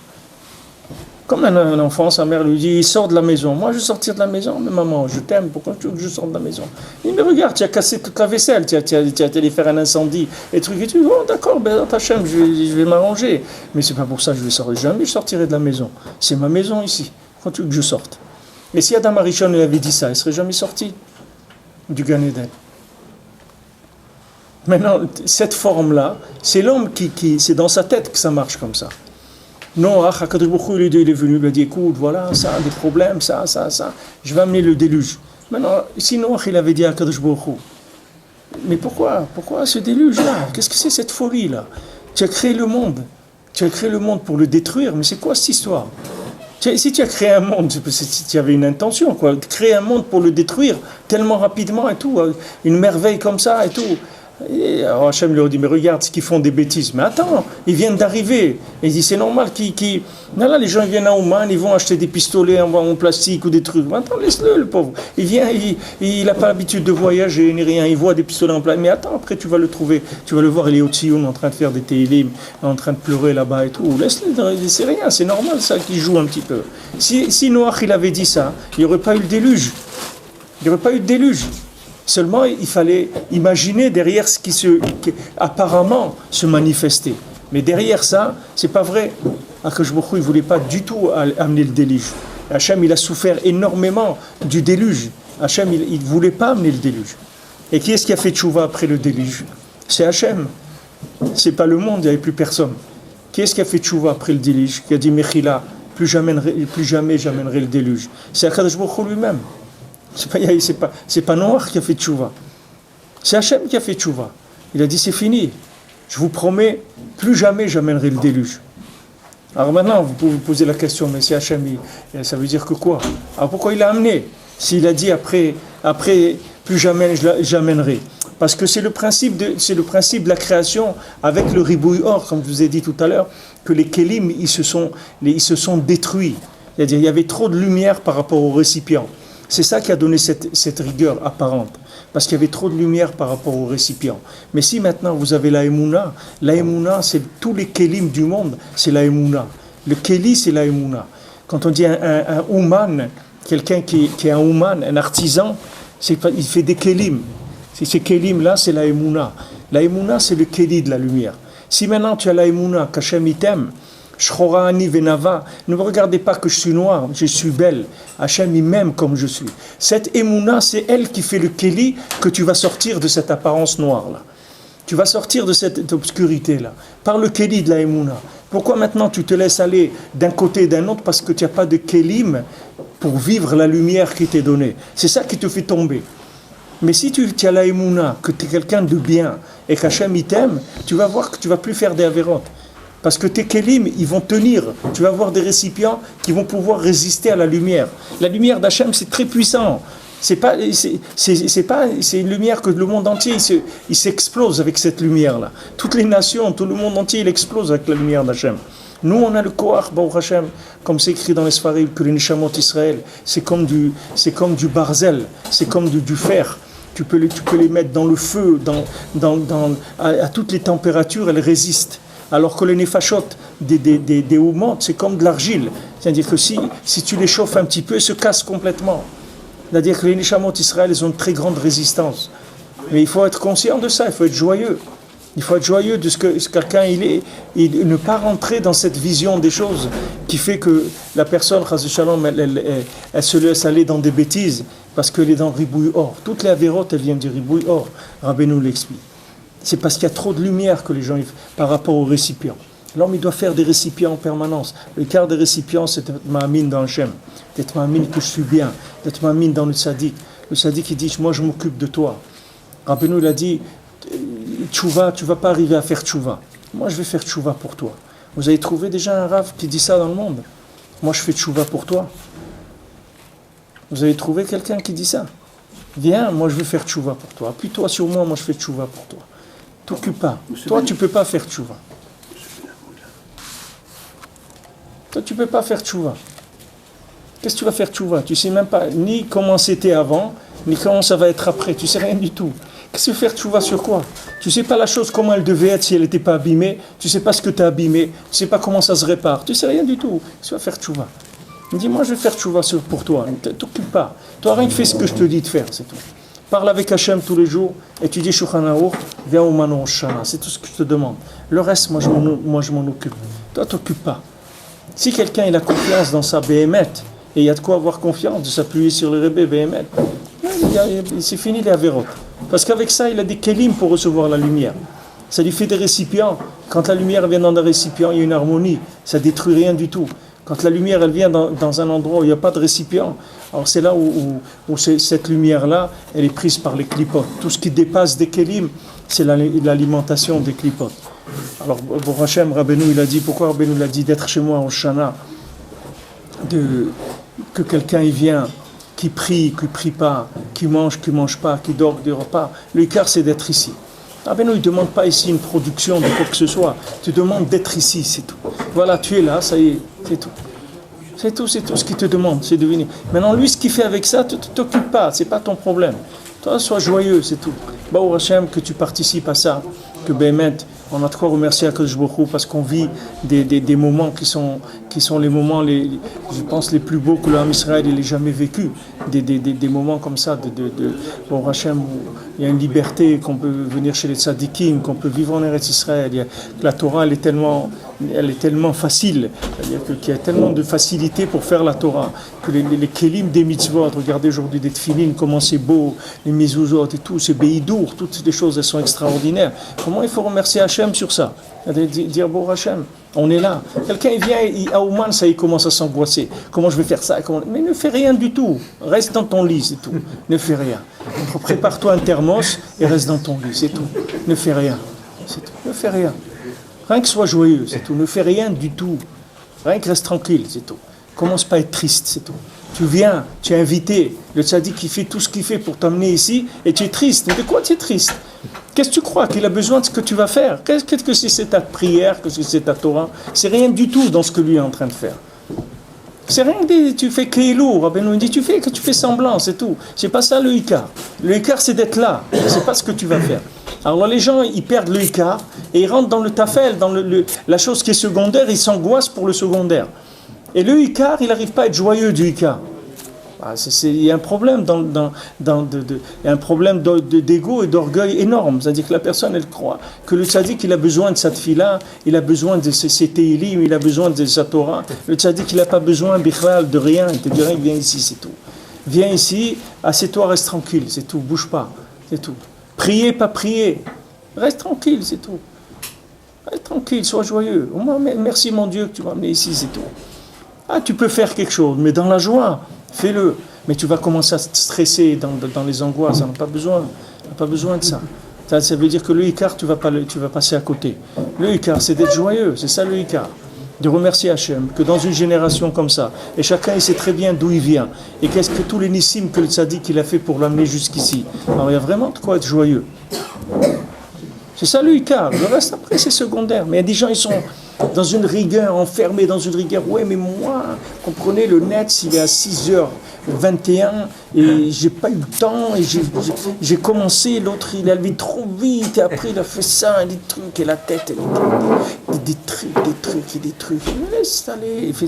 Speaker 2: Comme un enfant, sa mère lui dit, il sort de la maison. Moi, je vais sortir de la maison. Mais maman, je t'aime, pourquoi tu veux que je sorte de la maison? Il me regarde, tu as cassé toute la vaisselle, tu as allé faire un incendie, et trucs et tout. Oh, d'accord, ben, Hachem, je vais m'arranger. Mais c'est pas pour ça que je vais sortir. Jamais je sortirai de la maison. C'est ma maison ici. Pourquoi tu veux que je sorte? Et si Adam Arishon lui avait dit ça, il ne serait jamais sorti du Gan Eden. Maintenant, cette forme-là, c'est l'homme c'est dans sa tête que ça marche comme ça. Non, Akadosh Baruch Hu, il est venu, il a dit, écoute, voilà, ça, des problèmes, ça, je vais amener le déluge. Maintenant, si Noach, il avait dit à Akadosh Baruch Hu, mais pourquoi ce déluge-là? Qu'est-ce que c'est cette folie-là? Tu as créé le monde pour le détruire, mais c'est quoi cette histoire? Si tu as créé un monde, si tu avais une intention, quoi, créer un monde pour le détruire tellement rapidement et tout, une merveille comme ça et tout. Et alors Hachem lui a dit, mais regarde ce qu'ils font des bêtises. Mais attends, ils viennent d'arriver. Et il dit, c'est normal là, les gens ils viennent à Ouman, ils vont acheter des pistolets en plastique ou des trucs. Mais attends, laisse-le, le pauvre. Il vient, il n'a pas l'habitude de voyager ni rien. Il voit des pistolets en plastique. Mais attends, après tu vas le trouver. Tu vas le voir, il est au Tsioun en train de faire des télim, en train de pleurer là-bas et tout. Laisse-le, c'est rien, c'est normal ça qu'il joue un petit peu. Si Noach il avait dit ça, il n'y aurait pas eu le déluge. Il n'y aurait pas eu de déluge. Seulement, il fallait imaginer derrière ce qui apparemment se manifestait. Mais derrière ça, c'est pas vrai. Akadosh Baruch Hu, il ne voulait pas du tout amener le déluge. Hachem, il a souffert énormément du déluge. Hachem, il ne voulait pas amener le déluge. Et qui est-ce qui a fait tchouva après le déluge? C'est Hachem. C'est pas le monde, il n'y avait plus personne. Qui est-ce qui a fait tchouva après le déluge? Qui a dit Mechila, plus jamais j'amènerai le déluge? C'est Akadosh Baruch Hu lui-même. C'est pas Noach qui a fait tchouva. C'est Hachem qui a fait tchouva. Il a dit c'est fini. Je vous promets, plus jamais j'amènerai le déluge. Alors maintenant, vous pouvez vous poser la question, mais c'est Hachem, ça veut dire que quoi? Alors pourquoi il l'a amené? S'il a dit après plus jamais j'amènerai. Parce que c'est le principe de la création avec le ribouille or, comme je vous ai dit tout à l'heure, que les kélim, ils se sont détruits. C'est-à-dire il y avait trop de lumière par rapport au récipient. C'est ça qui a donné cette rigueur apparente, parce qu'il y avait trop de lumière par rapport au récipient. Mais si maintenant vous avez la Emouna, c'est tous les kélim du monde, c'est la Emouna. Le kéli, c'est la Emouna. Quand on dit un ouman, quelqu'un qui est un ouman, un artisan, il fait des kélim. Ces kélim-là, c'est la Emouna. La Emouna, c'est le kéli de la lumière. Si maintenant tu as la Emouna, qu'Hachem il t'aime, Shchorani Venava, ne me regardez pas que je suis noir, je suis belle. Hachem, il m'aime comme je suis. Cette Emouna, c'est elle qui fait le kéli que tu vas sortir de cette apparence noire-là. Tu vas sortir de cette obscurité-là, par le kéli de la Emouna. Pourquoi maintenant tu te laisses aller d'un côté et d'un autre? Parce que tu n'as pas de kélim pour vivre la lumière qui t'est donnée. C'est ça qui te fait tomber. Mais si tu as la Emouna, que tu es quelqu'un de bien, et qu'Hachem il t'aime, tu vas voir que tu ne vas plus faire des avérotes. Parce que tes kélim, ils vont tenir. Tu vas avoir des récipients qui vont pouvoir résister à la lumière. La lumière d'Hachem, c'est très puissant. C'est une lumière que le monde entier, il s'explose avec cette lumière-là. Toutes les nations, tout le monde entier, il explose avec la lumière d'Hachem. Nous, on a le Koach, Baruch Hashem, comme c'est écrit dans les Sfarim, que les Neshamot Israël, c'est comme du barzel, c'est comme du fer. Tu peux les mettre dans le feu, à toutes les températures, elles résistent. Alors que les nefashot des oumantes, c'est comme de l'argile. C'est-à-dire que si tu les chauffes un petit peu, elles se cassent complètement. C'est-à-dire que les neshamot Israël, elles ont une très grande résistance. Mais il faut être conscient de ça, il faut être joyeux. Il faut être joyeux de ce que quelqu'un il est, et ne pas rentrer dans cette vision des choses qui fait que la personne, chas v'shalom, elle se laisse aller dans des bêtises parce qu'elle est dans le ribouille or. Toutes les avérotes, elles viennent du ribouille or. Rabbeinu l'explique. C'est parce qu'il y a trop de lumière que les gens, par rapport aux récipients. L'homme, il doit faire des récipients en permanence. Le quart des récipients, c'est d'être ma'amine dans Hachem, d'être ma'amine que je suis bien, d'être ma'amine dans le tzaddik. Le tzaddik, il dit, moi, je m'occupe de toi. Rabbeinu, il a dit, tchouva, tu ne vas pas arriver à faire tchouva. Moi, je vais faire tchouva pour toi. Vous avez trouvé déjà un rav qui dit ça dans le monde? Moi, je fais tchouva pour toi. Vous avez trouvé quelqu'un qui dit ça? Viens, moi, je vais faire tchouva pour toi. Appuie-toi sur moi, moi, je fais tchouva pour toi. T'occupe pas. Toi, tu ne peux pas faire tchouva. Toi, tu ne peux pas faire tchouva. Qu'est-ce que tu vas faire tchouva? Tu ne sais même pas ni comment c'était avant, ni comment ça va être après. Tu ne sais rien du tout. Qu'est-ce que tu veux faire tchouva sur quoi? Tu sais pas la chose comment elle devait être si elle n'était pas abîmée. Tu sais pas ce que tu as abîmé. Tu sais pas comment ça se répare. Tu sais rien du tout. Qu'est-ce que tu vas faire tchouva? Il me dit, moi je vais faire tchouva pour toi. Ne t'occupe pas. Toi, rien que fais ce que je te dis de faire, c'est tout. Parle avec Hachem tous les jours, étudie Shulchan Aruch, viens au Mano Shana. C'est tout ce que je te demande. Le reste, moi je m'en occupe. Toi, t'occupe pas. Si quelqu'un il a confiance dans sa Béhémet, et il y a de quoi avoir confiance, de s'appuyer sur le Rebbe Béhémet, c'est fini les avérotes. Parce qu'avec ça, il a des kélim pour recevoir la lumière. Ça lui fait des récipients. Quand la lumière vient dans un récipient, il y a une harmonie. Ça ne détruit rien du tout. Quand la lumière elle vient dans un endroit où il n'y a pas de récipient, alors c'est là où cette lumière-là, elle est prise par les clipotes. Tout ce qui dépasse des kélim, c'est l'alimentation des clipotes. Alors, pour Hachem, Rabbeinu, il a dit, pourquoi Rabbeinu l'a dit d'être chez moi en Shana, que quelqu'un il vient, qui prie pas, qui mange pas, qui dort pas. Le Icar, c'est d'être ici. Rabbeinu, il ne demande pas ici une production de quoi que ce soit. Tu demandes d'être ici, c'est tout. Voilà, tu es là, ça y est, c'est tout. C'est tout ce qu'il te demande, c'est de venir. Maintenant, lui, ce qu'il fait avec ça, tu ne t'occupes pas, c'est pas ton problème. Toi, sois joyeux, c'est tout. Baou Hachem, que tu participes à ça, que Béhémet, on a de quoi remercier Akadosh Baruch Hu parce qu'on vit des moments qui sont les moments, je pense, les plus beaux que l'homme Israël ait jamais vécu. Des moments comme ça, bon Hachem, où il y a une liberté, qu'on peut venir chez les tzadikim, qu'on peut vivre en Eretz Israël. La Torah, elle est tellement facile, c'est-à-dire qu'il y a tellement de facilité pour faire la Torah, que les kelim des mitzvot, regardez aujourd'hui des tefilines, comment c'est beau, les mezuzot et tout, c'est béidour, toutes ces choses, elles sont extraordinaires. Comment il faut remercier Hachem sur ça? Dire, bon Hachem, on est là. Quelqu'un il vient à Ouman, ça il commence à s'angoisser. Comment je vais faire ça? Mais ne fais rien du tout. Reste dans ton lit, c'est tout. Ne fais rien. Prépare-toi un thermos et reste dans ton lit, c'est tout. Ne fais rien. C'est tout. Ne fais rien. Rien que sois joyeux, c'est tout. Ne fais rien du tout. Rien que reste tranquille, c'est tout. Commence pas à être triste, c'est tout. Tu viens, tu es invité. Le tzaddik qui fait tout ce qu'il fait pour t'amener ici et tu es triste. Mais de quoi tu es triste? Qu'est-ce que tu crois qu'il a besoin de ce que tu vas faire? Qu'est-ce que c'est ta prière? Qu'est-ce que c'est ta Torah? C'est rien du tout dans ce que lui est en train de faire. C'est rien que tu fais Keilou. Rabbeinu dit tu fais semblant, c'est tout. C'est pas ça le Icar. Le Icar c'est d'être là. C'est pas ce que tu vas faire. Alors là, les gens ils perdent le Icar et ils rentrent dans le tafel, dans la chose qui est secondaire, ils s'angoissent pour le secondaire. Et le Icar, il n'arrive pas à être joyeux du Icar. Il y a un problème d'ego et d'orgueil énorme. C'est-à-dire que la personne, elle croit que le tzaddik, il a besoin de sa tefila, il a besoin de ses télim, il a besoin de sa Torah. Le tzaddik, il n'a pas besoin, bichlal, de rien. Il te dirait, viens ici, c'est tout. Viens ici, assieds-toi, reste tranquille, c'est tout. Bouge pas, c'est tout. Priez, pas prier. Reste tranquille, c'est tout. Reste tranquille, sois joyeux. Au moins, merci mon Dieu que tu m'as amené ici, c'est tout. Tu peux faire quelque chose, mais dans la joie. Fais-le, mais tu vas commencer à te stresser dans les angoisses, on n'a pas besoin de ça. Ça veut dire que le Icar, tu vas passer à côté. Le Icar, c'est d'être joyeux, c'est ça le Icar. De remercier Hachem, que dans une génération comme ça, et chacun il sait très bien d'où il vient, et qu'est-ce que tous les nissim que le tzaddik il a fait pour l'amener jusqu'ici. Alors il y a vraiment de quoi être joyeux. C'est ça le Icar, le reste après c'est secondaire. Mais il y a des gens, ils sont dans une rigueur, enfermés dans une rigueur. Ouais, mais moi, comprenez, le net, il est à 6h21 et j'ai pas eu le temps et j'ai commencé, l'autre il a levé trop vite et après il a fait ça, des trucs et la tête, des trucs. Laisse aller, fais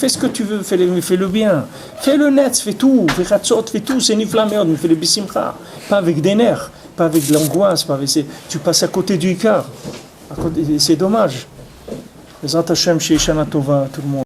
Speaker 2: ce que tu veux, fais le bien. Fais le net, fais tout, fais Ratzot, fais tout, c'est Niflameod, mais fais le Bissimcha, pas avec des nerfs. Pas avec de l'angoisse, tu passes à côté du Icar. C'est dommage. Les Hachem chez Shana Tova, tout le monde.